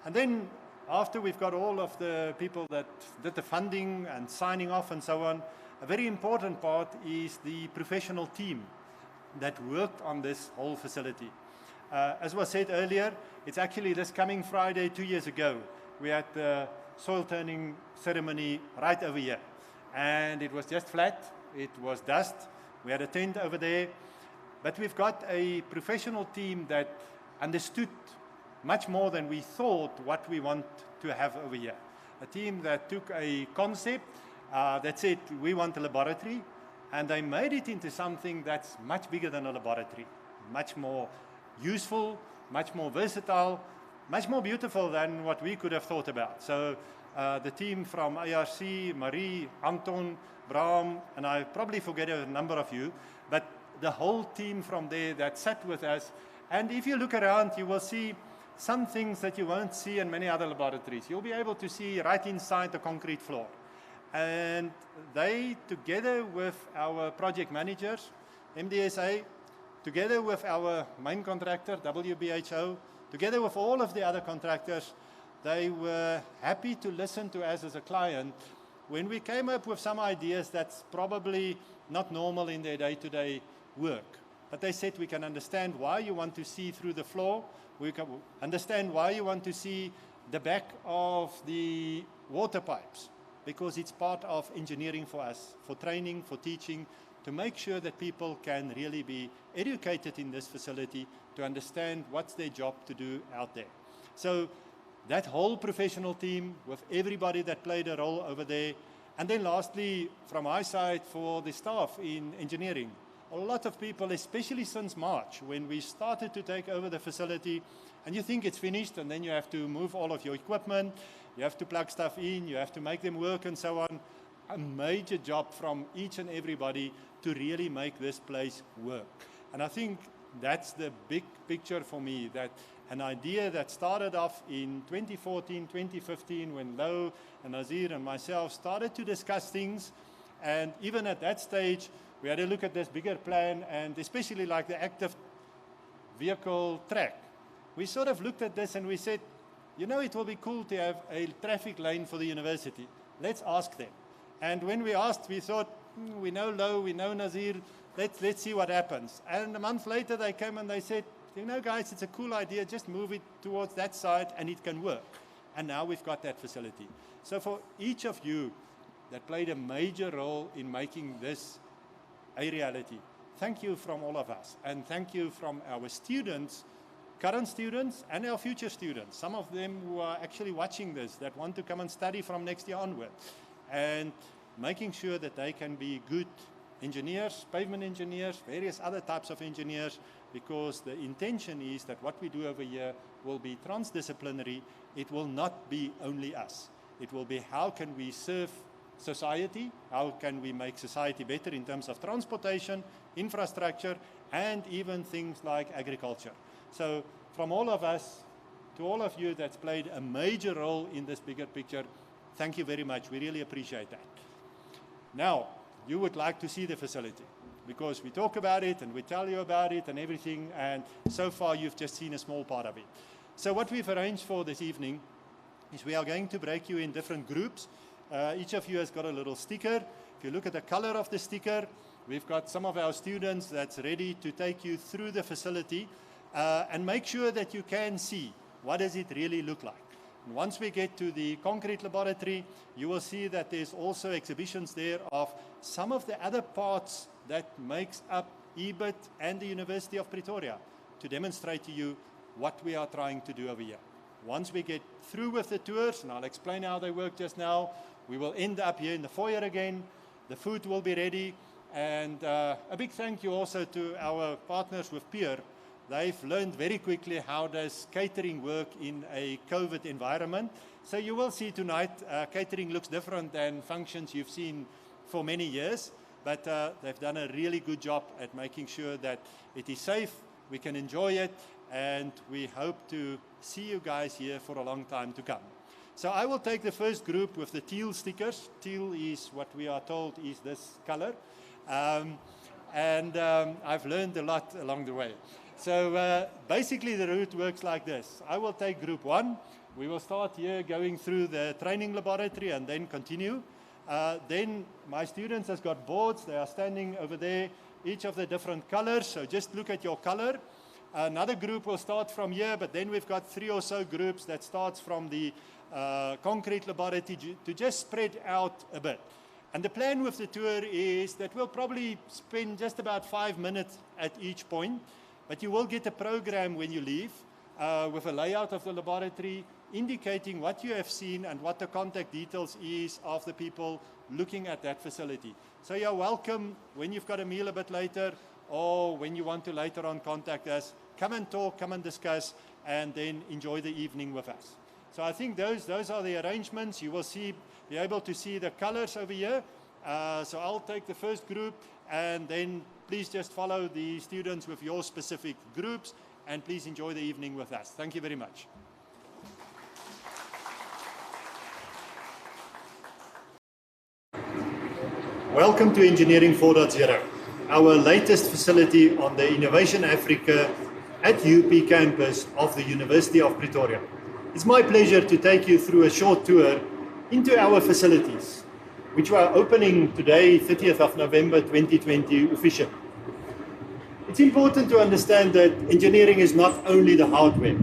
And then after we've got all of the people that did the funding and signing off and so on, a very important part is the professional team that worked on this whole facility. As was said earlier, it's actually this coming Friday, 2 years ago, we had the soil turning ceremony right over here. And it was just flat, it was dust, we had a tent over there. But we've got a professional team that understood much more than we thought what we want to have over here. A team that took a concept that said, we want a laboratory, and they made it into something that's much bigger than a laboratory, much more useful, much more versatile, much more beautiful than what we could have thought about. So the team from ARC, Marie, Anton, Bram, and I probably forget a number of you, but the whole team from there that sat with us. And if you look around, you will see some things that you won't see in many other laboratories. You'll be able to see right inside the concrete floor. And they, together with our project managers, MDSA, together with our main contractor, WBHO, together with all of the other contractors, they were happy to listen to us as a client when we came up with some ideas that's probably not normal in their day-to-day work. But they said, we can understand why you want to see through the floor, we can understand why you want to see the back of the water pipes. because it's part of engineering for us, for training, for teaching, to make sure that people can really be educated in this facility to understand what's their job to do out there. So that whole professional team with everybody that played a role over there. And then lastly, from my side, for the staff in engineering, a lot of people, especially since March, when we started to take over the facility, and you think it's finished, and then you have to move all of your equipment, you have to plug stuff in, you have to make them work and so on. A major job from each and everybody to really make this place work. And I think that's the big picture for me, that an idea that started off in 2014, 2015, when Lo and Nazir and myself started to discuss things. And even at that stage, we had to look at this bigger plan, and especially like the active vehicle track. We sort of looked at this and we said, you know, it will be cool to have a traffic lane for the university. Let's ask them. And when we asked, we thought, we know Lo, we know Nazir, let's see what happens. And a month later, they came and they said, you know, guys, it's a cool idea, just move it towards that side and it can work. And now we've got that facility. So for each of you that played a major role in making this a reality, thank you from all of us. And thank you from our students, current students and our future students. Some of them who are actually watching this, that want to come and study from next year onward. And making sure that they can be good engineers, pavement engineers, various other types of engineers, because the intention is that what we do over here will be transdisciplinary. It will not be only us. It will be how can we serve society, how can we make society better in terms of transportation, infrastructure, and even things like agriculture. So from all of us, to all of you that's played a major role in this bigger picture, thank you very much. We really appreciate that. Now, you would like to see the facility, because we talk about it and we tell you about it and everything, and so far you've just seen a small part of it. So what we've arranged for this evening is we are going to break you in different groups. Each of you has got a little sticker. If you look at the color of the sticker, we've got some of our students that's ready to take you through the facility and make sure that you can see what does it really look like. And once we get to the concrete laboratory, you will see that there's also exhibitions there of some of the other parts that makes up EBIT and the University of Pretoria to demonstrate to you what we are trying to do over here. Once we get through with the tours, and I'll explain how they work just now, we will end up here in the foyer again. The food will be ready. And a big thank you also to our partners with Peer. They've learned very quickly how does catering work in a COVID environment. So you will see tonight, catering looks different than functions you've seen for many years, but they've done a really good job at making sure that it is safe, we can enjoy it, and we hope to see you guys here for a long time to come. So I will take the first group with the teal stickers. Teal is what we are told is this color. I've learned a lot along the way. So basically the route works like this. I will take group 1. We will start here going through the training laboratory and then continue. Then my students has got boards. They are standing over there, each of the different colors. So just look at your color. Another group will start from here, but then we've got 3 or so groups that starts from the concrete laboratory to just spread out a bit. And the plan with the tour is that we'll probably spend just about 5 minutes at each point. But you will get a program when you leave with a layout of the laboratory indicating what you have seen and what the contact details is of the people looking at that facility. So you're welcome when you've got a meal a bit later or when you want to later on contact us. Come and talk, come and discuss, and then enjoy the evening with us. So I think those are the arrangements. You will be able to see the colors over here. So I'll take the first group, and then please just follow the students with your specific groups, and please enjoy the evening with us. Thank you very much. Welcome to Engineering 4.0, our latest facility on the Innovation Africa at UP campus of the University of Pretoria. It's my pleasure to take you through a short tour into our facilities, which we are opening today, 30th of November 2020 officially. It's important to understand that engineering is not only the hardware.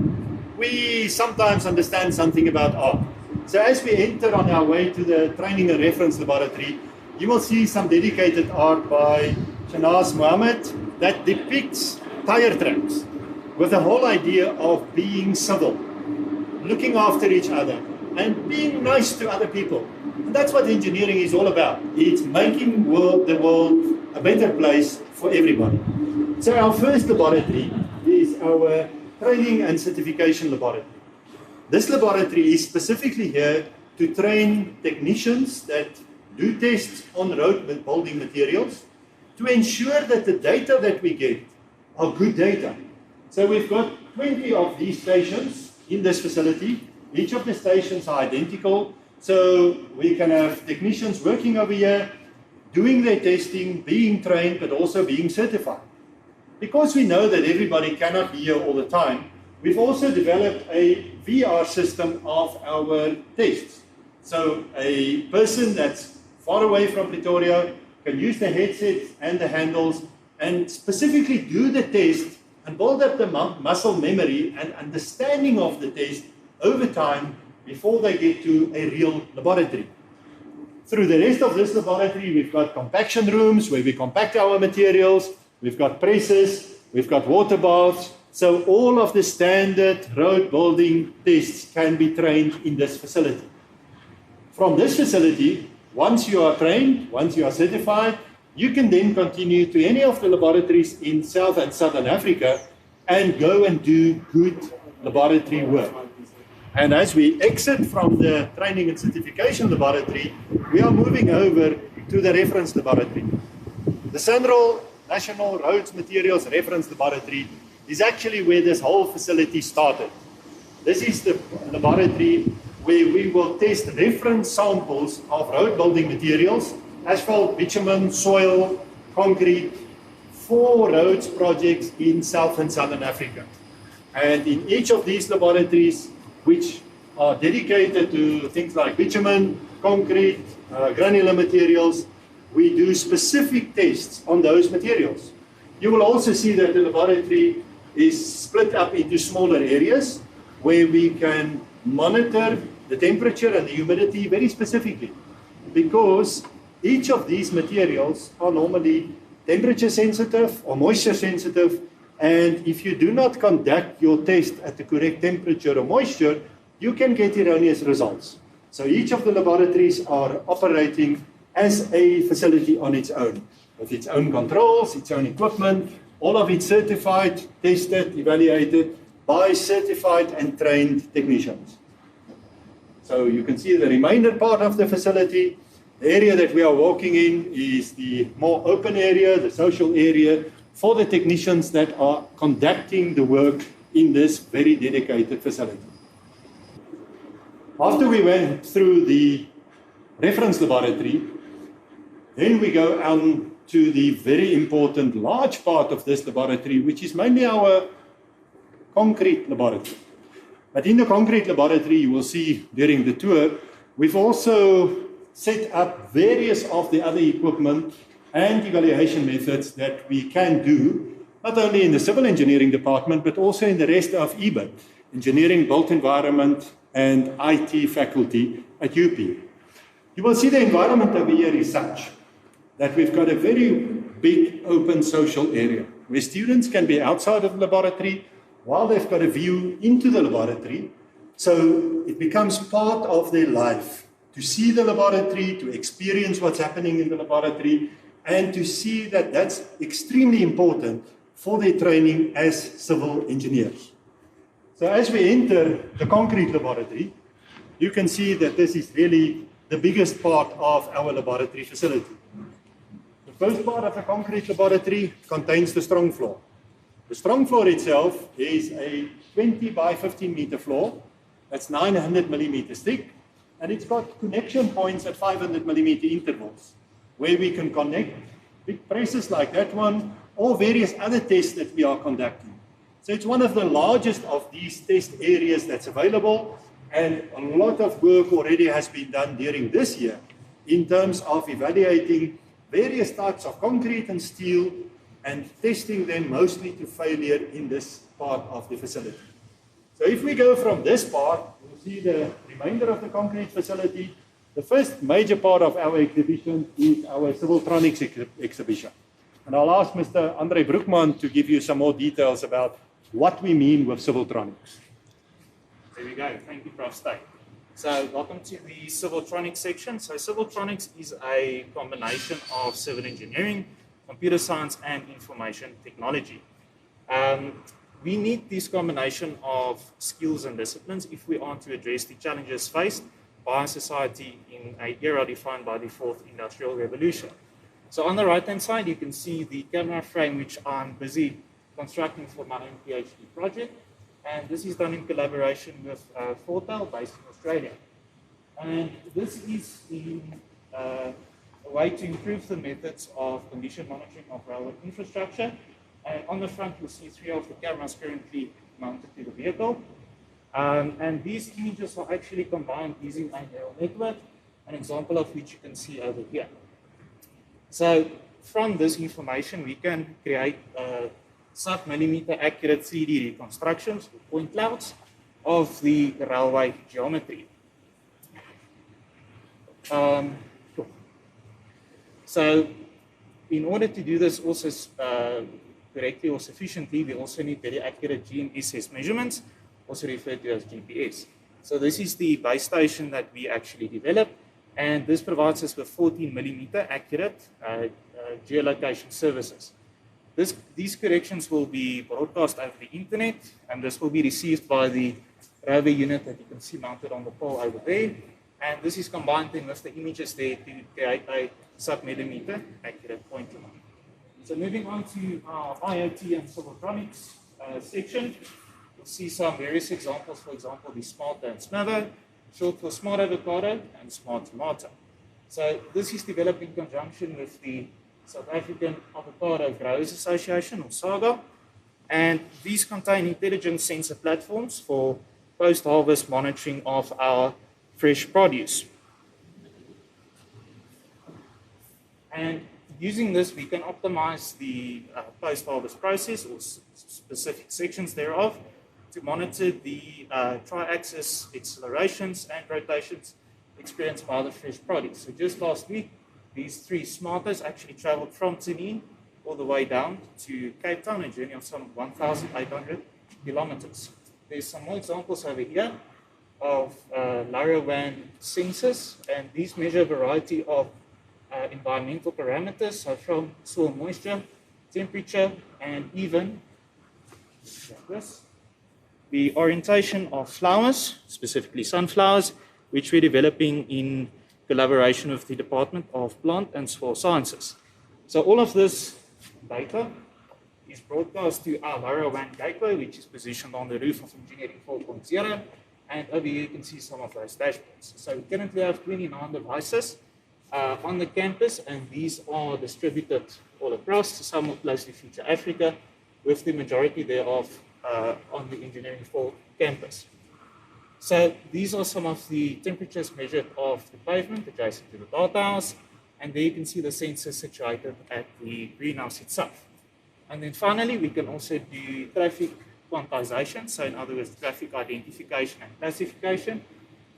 We sometimes understand something about art. So as we enter on our way to the training and reference laboratory, you will see some dedicated art by Shanaz Mohammed that depicts tire tracks with the whole idea of being civil, looking after each other, and being nice to other people. And that's what engineering is all about. It's making the world a better place for everybody. So our first laboratory is our training and certification laboratory. This laboratory is specifically here to train technicians that do tests on road building materials to ensure that the data that we get are good data. So we've got 20 of these stations in this facility. Each of the stations are identical, so we can have technicians working over here, doing their testing, being trained, but also being certified. Because we know that everybody cannot be here all the time, we've also developed a VR system of our tests. So a person that's far away from Pretoria can use the headsets and the handles and specifically do the test and build up the muscle memory and understanding of the test over time before they get to a real laboratory. Through the rest of this laboratory, we've got compaction rooms where we compact our materials, we've got presses, we've got water baths, so all of the standard road building tests can be trained in this facility. From this facility, once you are trained, once you are certified, you can then continue to any of the laboratories in South and Southern Africa and go and do good laboratory work. And as we exit from the training and certification laboratory, we are moving over to the reference laboratory. The Central National Roads Materials Reference Laboratory is actually where this whole facility started. This is the laboratory where we will test reference samples of road building materials, asphalt, bitumen, soil, concrete, for roads projects in South and Southern Africa. And in each of these laboratories, which are dedicated to things like bitumen, concrete, granular materials, we do specific tests on those materials. You will also see that the laboratory is split up into smaller areas where we can monitor the temperature and the humidity very specifically, because each of these materials are normally temperature sensitive or moisture sensitive, and if you do not conduct your test at the correct temperature or moisture, you can get erroneous results. So each of the laboratories are operating as a facility on its own, with its own controls, its own equipment, all of it certified, tested, evaluated by certified and trained technicians. So you can see the remainder part of the facility. The area that we are walking in is the more open area, the social area, for the technicians that are conducting the work in this very dedicated facility. After we went through the reference laboratory, then we go on to the very important large part of this laboratory, which is mainly our concrete laboratory. But in the concrete laboratory, you will see during the tour, we've also set up various of the other equipment and evaluation methods that we can do, not only in the civil engineering department, but also in the rest of EBIT, Engineering, Built Environment, and IT faculty at UP. You will see the environment over here is such that we've got a very big open social area where students can be outside of the laboratory while they've got a view into the laboratory. So it becomes part of their life to see the laboratory, to experience what's happening in the laboratory, and to see that that's extremely important for their training as civil engineers. So as we enter the concrete laboratory, you can see that this is really the biggest part of our laboratory facility. The first part of the concrete laboratory contains the strong floor. The strong floor itself is a 20 by 15 meter floor. That's 900 millimeters thick, and it's got connection points at 500 millimeter intervals where we can connect big presses like that one or various other tests that we are conducting. So it's one of the largest of these test areas that's available, and a lot of work already has been done during this year in terms of evaluating various types of concrete and steel and testing them mostly to failure in this part of the facility. So if we go from this part, we'll see the remainder of the concrete facility. The first major part of our exhibition is our Civiltronics exhibition. And I'll ask Mr. Andre Broekman to give you some more details about what we mean with Civiltronics. There we go. Thank you, Prof. Steyn. So welcome to the Civiltronics section. So Civiltronics is a combination of civil engineering, computer science, and information technology. We need this combination of skills and disciplines if we are to address the challenges faced by society in an era defined by the fourth industrial revolution. So on the right-hand side, you can see the camera frame which I'm busy constructing for my own PhD project. And this is done in collaboration with Fortel, based in Australia. And this is a way to improve the methods of condition monitoring of railway infrastructure. And on the front, you'll see 3 of the cameras currently mounted to the vehicle. And these images are actually combined using a neural network, an example of which you can see over here. So from this information, we can create sub-millimeter accurate 3D reconstructions, or point clouds, of the railway geometry. So in order to do this also correctly or sufficiently, we also need very accurate GNSS measurements, also referred to as GPS. So this is the base station that we actually developed, and this provides us with 14 millimeter accurate geolocation services. These corrections will be broadcast over the internet, and this will be received by the railway unit that you can see mounted on the pole over there. And this is combined then with the images there to create a sub-millimeter accurate point cloud. So moving on to our IoT and Civiltronics section, you'll see some various examples. For example, the Smart and Smavo, short for Smart Avocado and Smart Tomato. So this is developed in conjunction with the South African Avocado Growers Association, or SAGA, and these contain intelligent sensor platforms for post-harvest monitoring of our fresh produce. And using this, we can optimize the post-harvest process, or specific sections thereof, to monitor the tri-axis accelerations and rotations experienced by the fresh produce. So just last week, these 3 smarters actually traveled from Tunin all the way down to Cape Town, a journey of some 1,800 kilometers. There's some more examples over here of LoRaWAN sensors, and these measure a variety of environmental parameters, so from soil moisture, temperature, and even like this, the orientation of flowers, specifically sunflowers, which we're developing in collaboration with the Department of Plant and Soil Sciences. So all of this data is broadcast to our LoRaWAN gateway, which is positioned on the roof of Engineering 4.0. And over here you can see some of those dashboards. So we currently have 29 devices on the campus, and these are distributed all across. Some will closely feature Africa, with the majority thereof on the Engineering 4 campus. So these are some of the temperatures measured of the pavement adjacent to the data house, and there you can see the sensors situated at the greenhouse itself. And then finally, we can also do traffic quantization, so in other words, traffic identification and classification,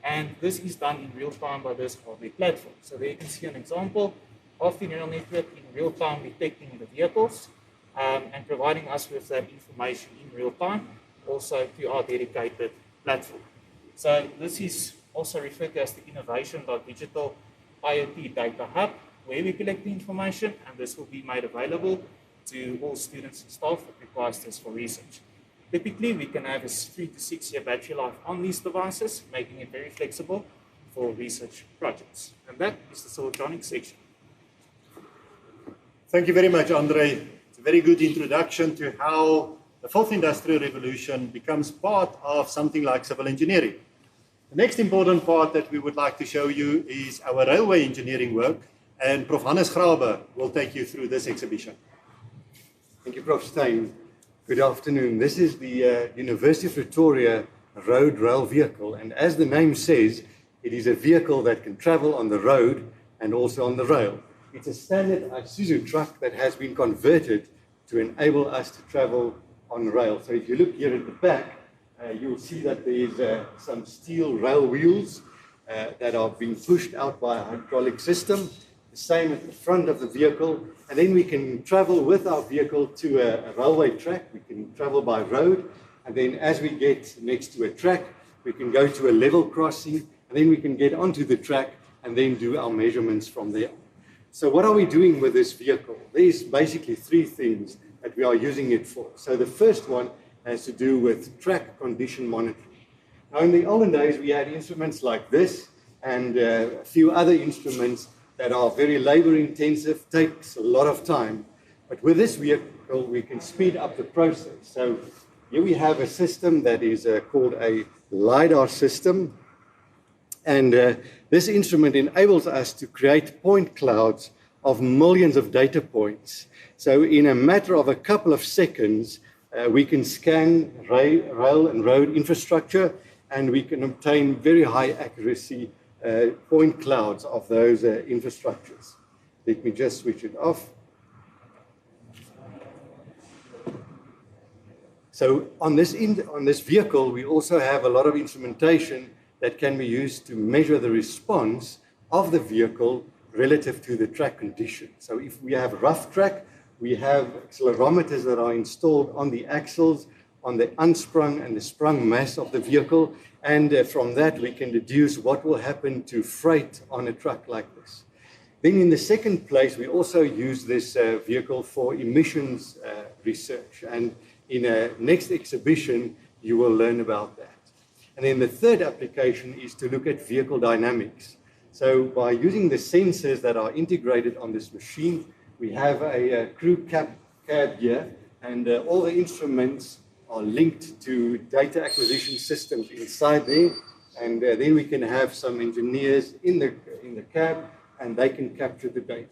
and this is done in real time by this hardware platform. So there you can see an example of the neural network in real time detecting the vehicles and providing us with that information in real time, also to our dedicated platform. So this is also referred to as the Innovation.Digital IoT Data Hub, where we collect the information, and this will be made available to all students and staff that requires this for research. Typically, we can have a 3 to 6 year battery life on these devices, making it very flexible for research projects. And that is the Civiltronics section. Thank you very much, Andre. It's a very good introduction to how the fourth industrial revolution becomes part of something like civil engineering. The next important part that we would like to show you is our railway engineering work, and Prof. Hannes Grauber will take you through this exhibition. Thank you, Prof. Steyn. Good afternoon. This is the University of Pretoria road rail vehicle, and as the name says, it is a vehicle that can travel on the road and also on the rail. It's a standard Isuzu truck that has been converted to enable us to travel on rail. So if you look here at the back, you'll see that there's some steel rail wheels that are being pushed out by a hydraulic system. The same at the front of the vehicle. And then we can travel with our vehicle to a railway track. We can travel by road. And then as we get next to a track, we can go to a level crossing. And then we can get onto the track and then do our measurements from there. So what are we doing with this vehicle? There's basically three things that we are using it for. So the first one has to do with track condition monitoring. Now in the olden days, we had instruments like this and a few other instruments that are very labor intensive, takes a lot of time. But with this vehicle, we can speed up the process. So here we have a system that is called a Lidar system. And this instrument enables us to create point clouds of millions of data points. So in a matter of a couple of seconds, we can scan rail and road infrastructure, and we can obtain very high accuracy point clouds of those infrastructures. Let me just switch it off. So on this vehicle, we also have a lot of instrumentation that can be used to measure the response of the vehicle relative to the track condition. So if we have rough track, we have accelerometers that are installed on the axles, on the unsprung and the sprung mass of the vehicle, and from that we can deduce what will happen to freight on a truck like this. Then in the second place, we also use this vehicle for emissions research, and in a next exhibition you will learn about that. And then the third application is to look at vehicle dynamics. So by using the sensors that are integrated on this machine, we have a crew cab here, and all the instruments are linked to data acquisition systems inside there, and then we can have some engineers in the cab, and they can capture the data.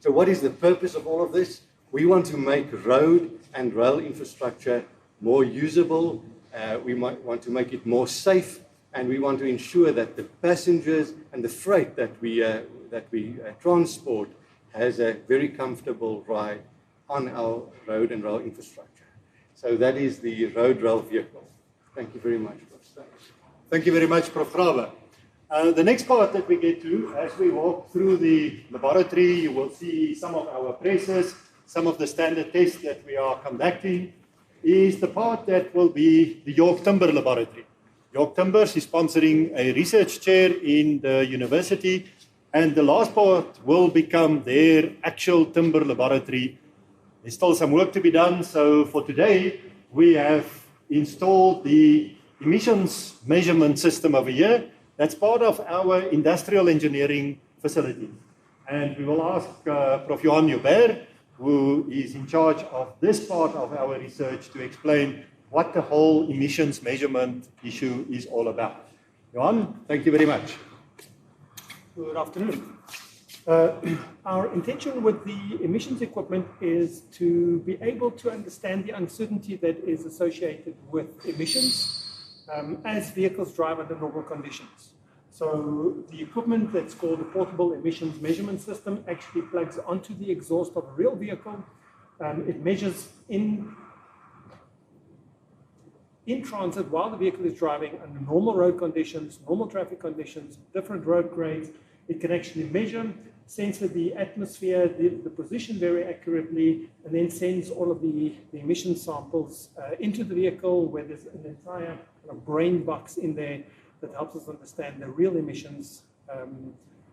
So what is the purpose of all of this? We want to make road and rail infrastructure more usable. We might want to make it more safe, and we want to ensure that the passengers and the freight that we transport has a very comfortable ride on our road and rail infrastructure. So that is the road rail vehicle. Thank you very much, Prof. Thank you very much, Prof. Grabe. The next part that we get to, as we walk through the laboratory, you will see some of our presses, some of the standard tests that we are conducting, is the part that will be the York Timber Laboratory. York Timbers is sponsoring a research chair in the university, and the last part will become their actual timber laboratory. There's still some work to be done, so for today, we have installed the emissions measurement system over here. That's part of our industrial engineering facility. And we will ask Prof. Johan Joubert, who is in charge of this part of our research, to explain what the whole emissions measurement issue is all about. Johan, thank you very much. Good afternoon. Our intention with the emissions equipment is to be able to understand the uncertainty that is associated with emissions as vehicles drive under normal conditions. So the equipment that's called the Portable Emissions Measurement System actually plugs onto the exhaust of a real vehicle. It measures in transit while the vehicle is driving under normal road conditions, normal traffic conditions, different road grades. It can actually measure, sensor the atmosphere, the position very accurately, and then sends all of the emission samples into the vehicle, where there's an entire kind of brain box in there that helps us understand the real emissions.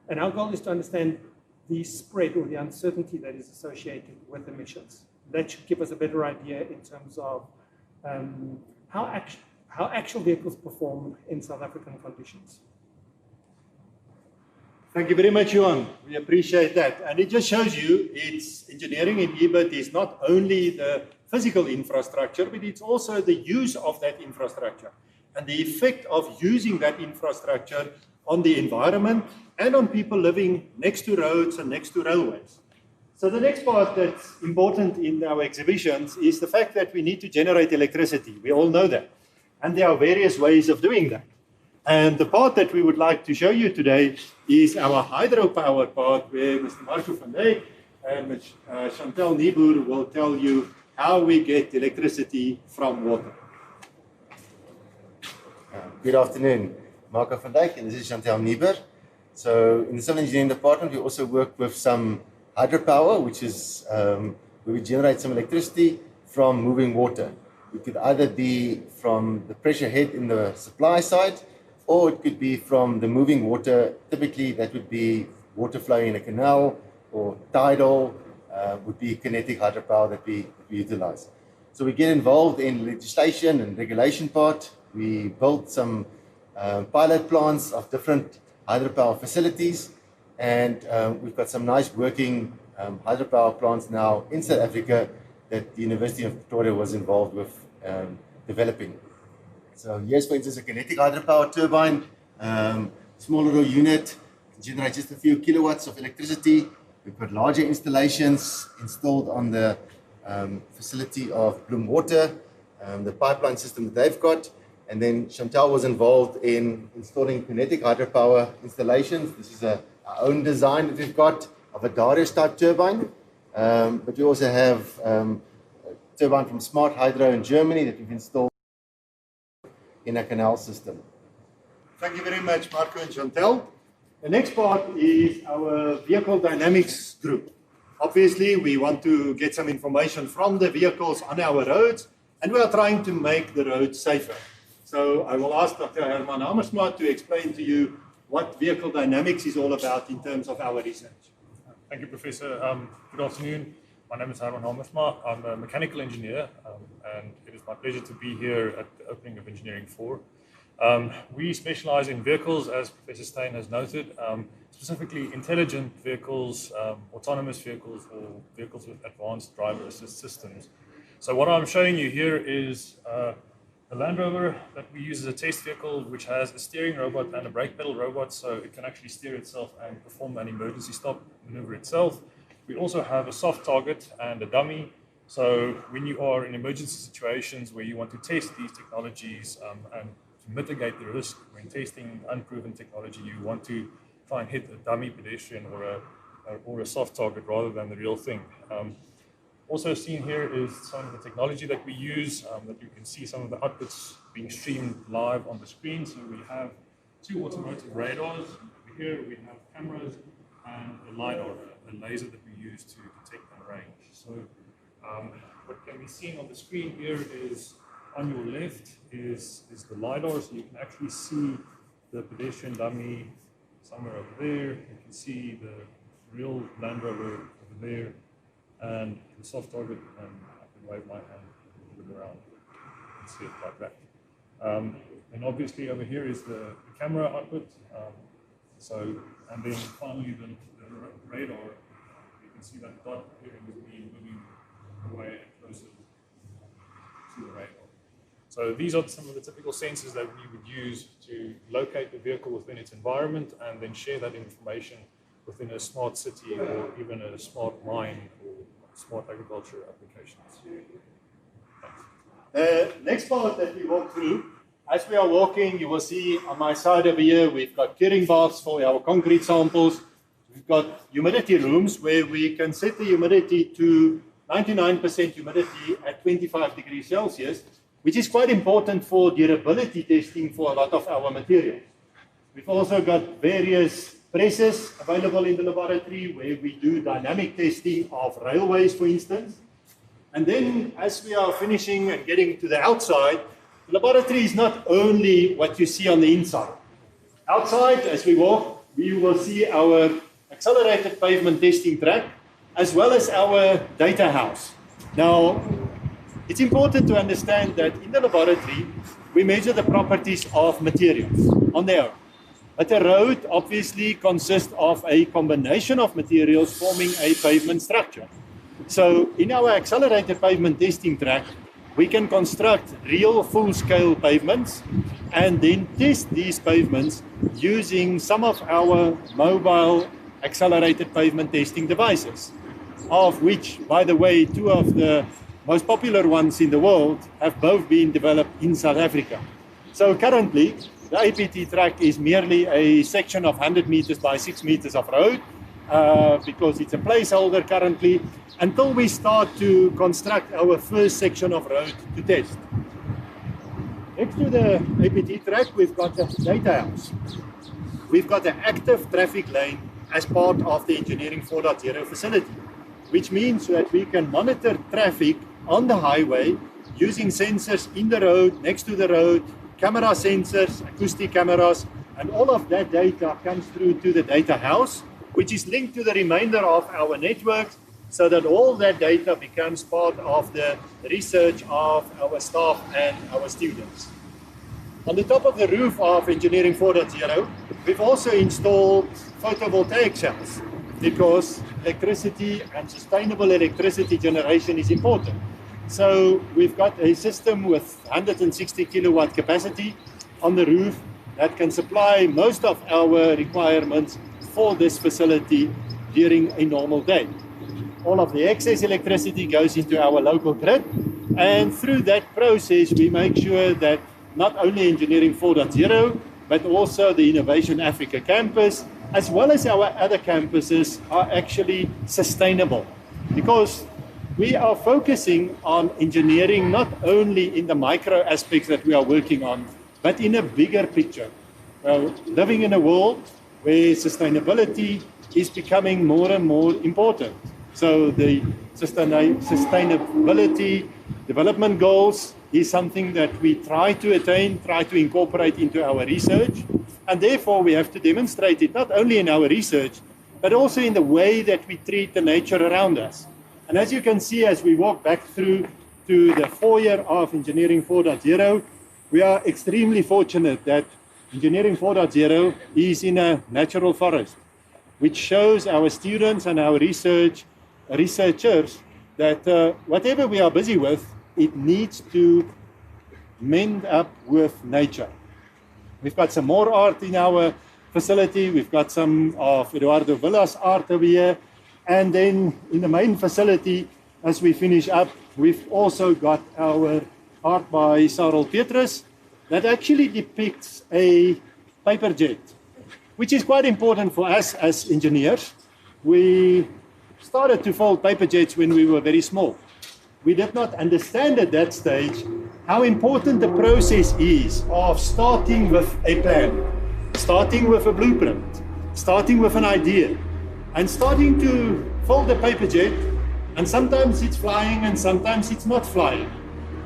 And our goal is to understand the spread or the uncertainty that is associated with emissions. That should give us a better idea in terms of how actual vehicles perform in South African conditions. Thank you very much, Johan. We appreciate that. And it just shows you it's engineering in EBIT is not only the physical infrastructure, but it's also the use of that infrastructure and the effect of using that infrastructure on the environment and on people living next to roads and next to railways. So the next part that's important in our exhibitions is the fact that we need to generate electricity. We all know that. And there are various ways of doing that. And the part that we would like to show you today is our hydropower part, where Mr. Marco van Dijk and Ms. Chantal Nieboer will tell you how we get electricity from water. Good afternoon. Marco van Dijk, and this is Chantal Nieber. So in the civil engineering department, we also work with some hydropower, which is where we generate some electricity from moving water. It could either be from the pressure head in the supply side, or it could be from the moving water. Typically, that would be water flowing in a canal, or tidal would be kinetic hydropower that we utilize. So we get involved in legislation and regulation part. We built some pilot plants of different hydropower facilities, and we've got some nice working hydropower plants now in South Africa that the University of Pretoria was involved with developing. So here's, for instance, a kinetic hydropower turbine, small little unit, can generate just a few kilowatts of electricity. We've got larger installations installed on the facility of Bloem Water, the pipeline system that they've got. And then Chantal was involved in installing kinetic hydropower installations. This is our own design that we've got of a Darius type turbine. But we also have a turbine from Smart Hydro in Germany that we've installed in a canal system. Thank you very much, Marco and Chantal. The next part is our vehicle dynamics group. Obviously, we want to get some information from the vehicles on our roads, and we are trying to make the roads safer. So I will ask Dr. Herman Hammersma to explain to you what vehicle dynamics is all about in terms of our research. Thank you, Professor. Good afternoon. My name is Herman Hammersma. I'm a mechanical engineer, and it is my pleasure to be here at the opening of Engineering 4. We specialize in vehicles, as Professor Steyn has noted, specifically intelligent vehicles, autonomous vehicles, or vehicles with advanced driver assist systems. So what I'm showing you here is a Land Rover that we use as a test vehicle, which has a steering robot and a brake pedal robot, so it can actually steer itself and perform an emergency stop maneuver itself. We also have a soft target and a dummy. So when you are in emergency situations where you want to test these technologies and to mitigate the risk when testing unproven technology, you want to try and hit a dummy pedestrian or a soft target rather than the real thing. Also seen here is some of the technology that we use, that you can see some of the outputs being streamed live on the screen. So we have two automotive radars. Over here we have cameras and a Lidar, a laser that we use to detect the range. So what can be seen on the screen here is, on your left is the Lidar, so you can actually see the pedestrian dummy somewhere over there. You can see the real Land Rover over there, and the soft target, and I can wave my hand and look around and see it like that. And obviously over here is the camera output. And then finally the radar, you can see that dot here is being moving away and closer to the radar. So these are some of the typical sensors that we would use to locate the vehicle within its environment and then share that information within a smart city or even a smart mine or smart agriculture applications. Thanks. The next part that we walk through, as we are walking, you will see on my side over here, we've got curing baths for our concrete samples. We've got humidity rooms where we can set the humidity to 99% humidity at 25 degrees Celsius, which is quite important for durability testing for a lot of our materials. We've also got various presses available in the laboratory where we do dynamic testing of railways, for instance. And then as we are finishing and getting to the outside, the laboratory is not only what you see on the inside. Outside, as we walk, we will see our accelerated pavement testing track, as well as our data house. Now, it's important to understand that in the laboratory, we measure the properties of materials on their own. But a road obviously consists of a combination of materials forming a pavement structure. So in our accelerated pavement testing track, we can construct real full-scale pavements and then test these pavements using some of our mobile accelerated pavement testing devices, of which, by the way, two of the most popular ones in the world have both been developed in South Africa. So currently, the APT track is merely a section of 100 meters by 6 meters of road, because it's a placeholder currently, until we start to construct our first section of road to test. Next to the APT track, we've got the data house. We've got an active traffic lane as part of the Engineering 4.0 facility, which means that we can monitor traffic on the highway using sensors in the road, next to the road, camera sensors, acoustic cameras, and all of that data comes through to the data house, which is linked to the remainder of our network, so that all that data becomes part of the research of our staff and our students. On the top of the roof of Engineering 4.0, we've also installed photovoltaic shells because electricity and sustainable electricity generation is important. So we've got a system with 160 kilowatt capacity on the roof that can supply most of our requirements for this facility during a normal day. All of the excess electricity goes into our local grid, and through that process we make sure that not only Engineering 4.0 but also the Innovation Africa campus as well as our other campuses are actually sustainable, because we are focusing on engineering not only in the micro aspects that we are working on, but in a bigger picture. Living in a world where sustainability is becoming more and more important. So the sustainability development goals is something that we try to attain, try to incorporate into our research. And therefore we have to demonstrate it not only in our research, but also in the way that we treat the nature around us. And as you can see, as we walk back through to the foyer of Engineering 4.0, we are extremely fortunate that Engineering 4.0 is in a natural forest, which shows our students and our researchers that whatever we are busy with, it needs to mend up with nature. We've got some more art in our facility. We've got some of Eduardo Villa's art over here. And then in the main facility, as we finish up, we've also got our art by Sarel Petrus that actually depicts a paper jet, which is quite important for us as engineers. We started to fold paper jets when we were very small. We did not understand at that stage how important the process is of starting with a plan, starting with a blueprint, starting with an idea, and starting to fold a paper jet, and sometimes it's flying and sometimes it's not flying.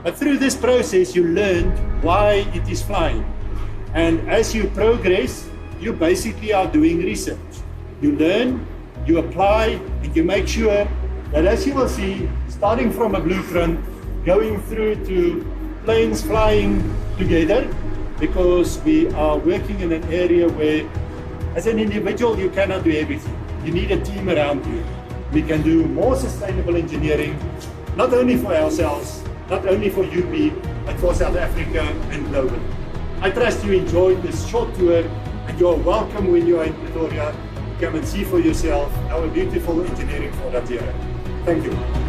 But through this process, you learned why it is flying. And as you progress, you basically are doing research. You learn, you apply, and you make sure that, as you will see, starting from a blueprint, going through to planes flying together, because we are working in an area where, as an individual, you cannot do everything. You need a team around you. We can do more sustainable engineering, not only for ourselves, not only for UP, but for South Africa and globally. I trust you enjoyed this short tour, and you're welcome when you are in Pretoria. Come and see for yourself our beautiful Engineering 4.0. Thank you.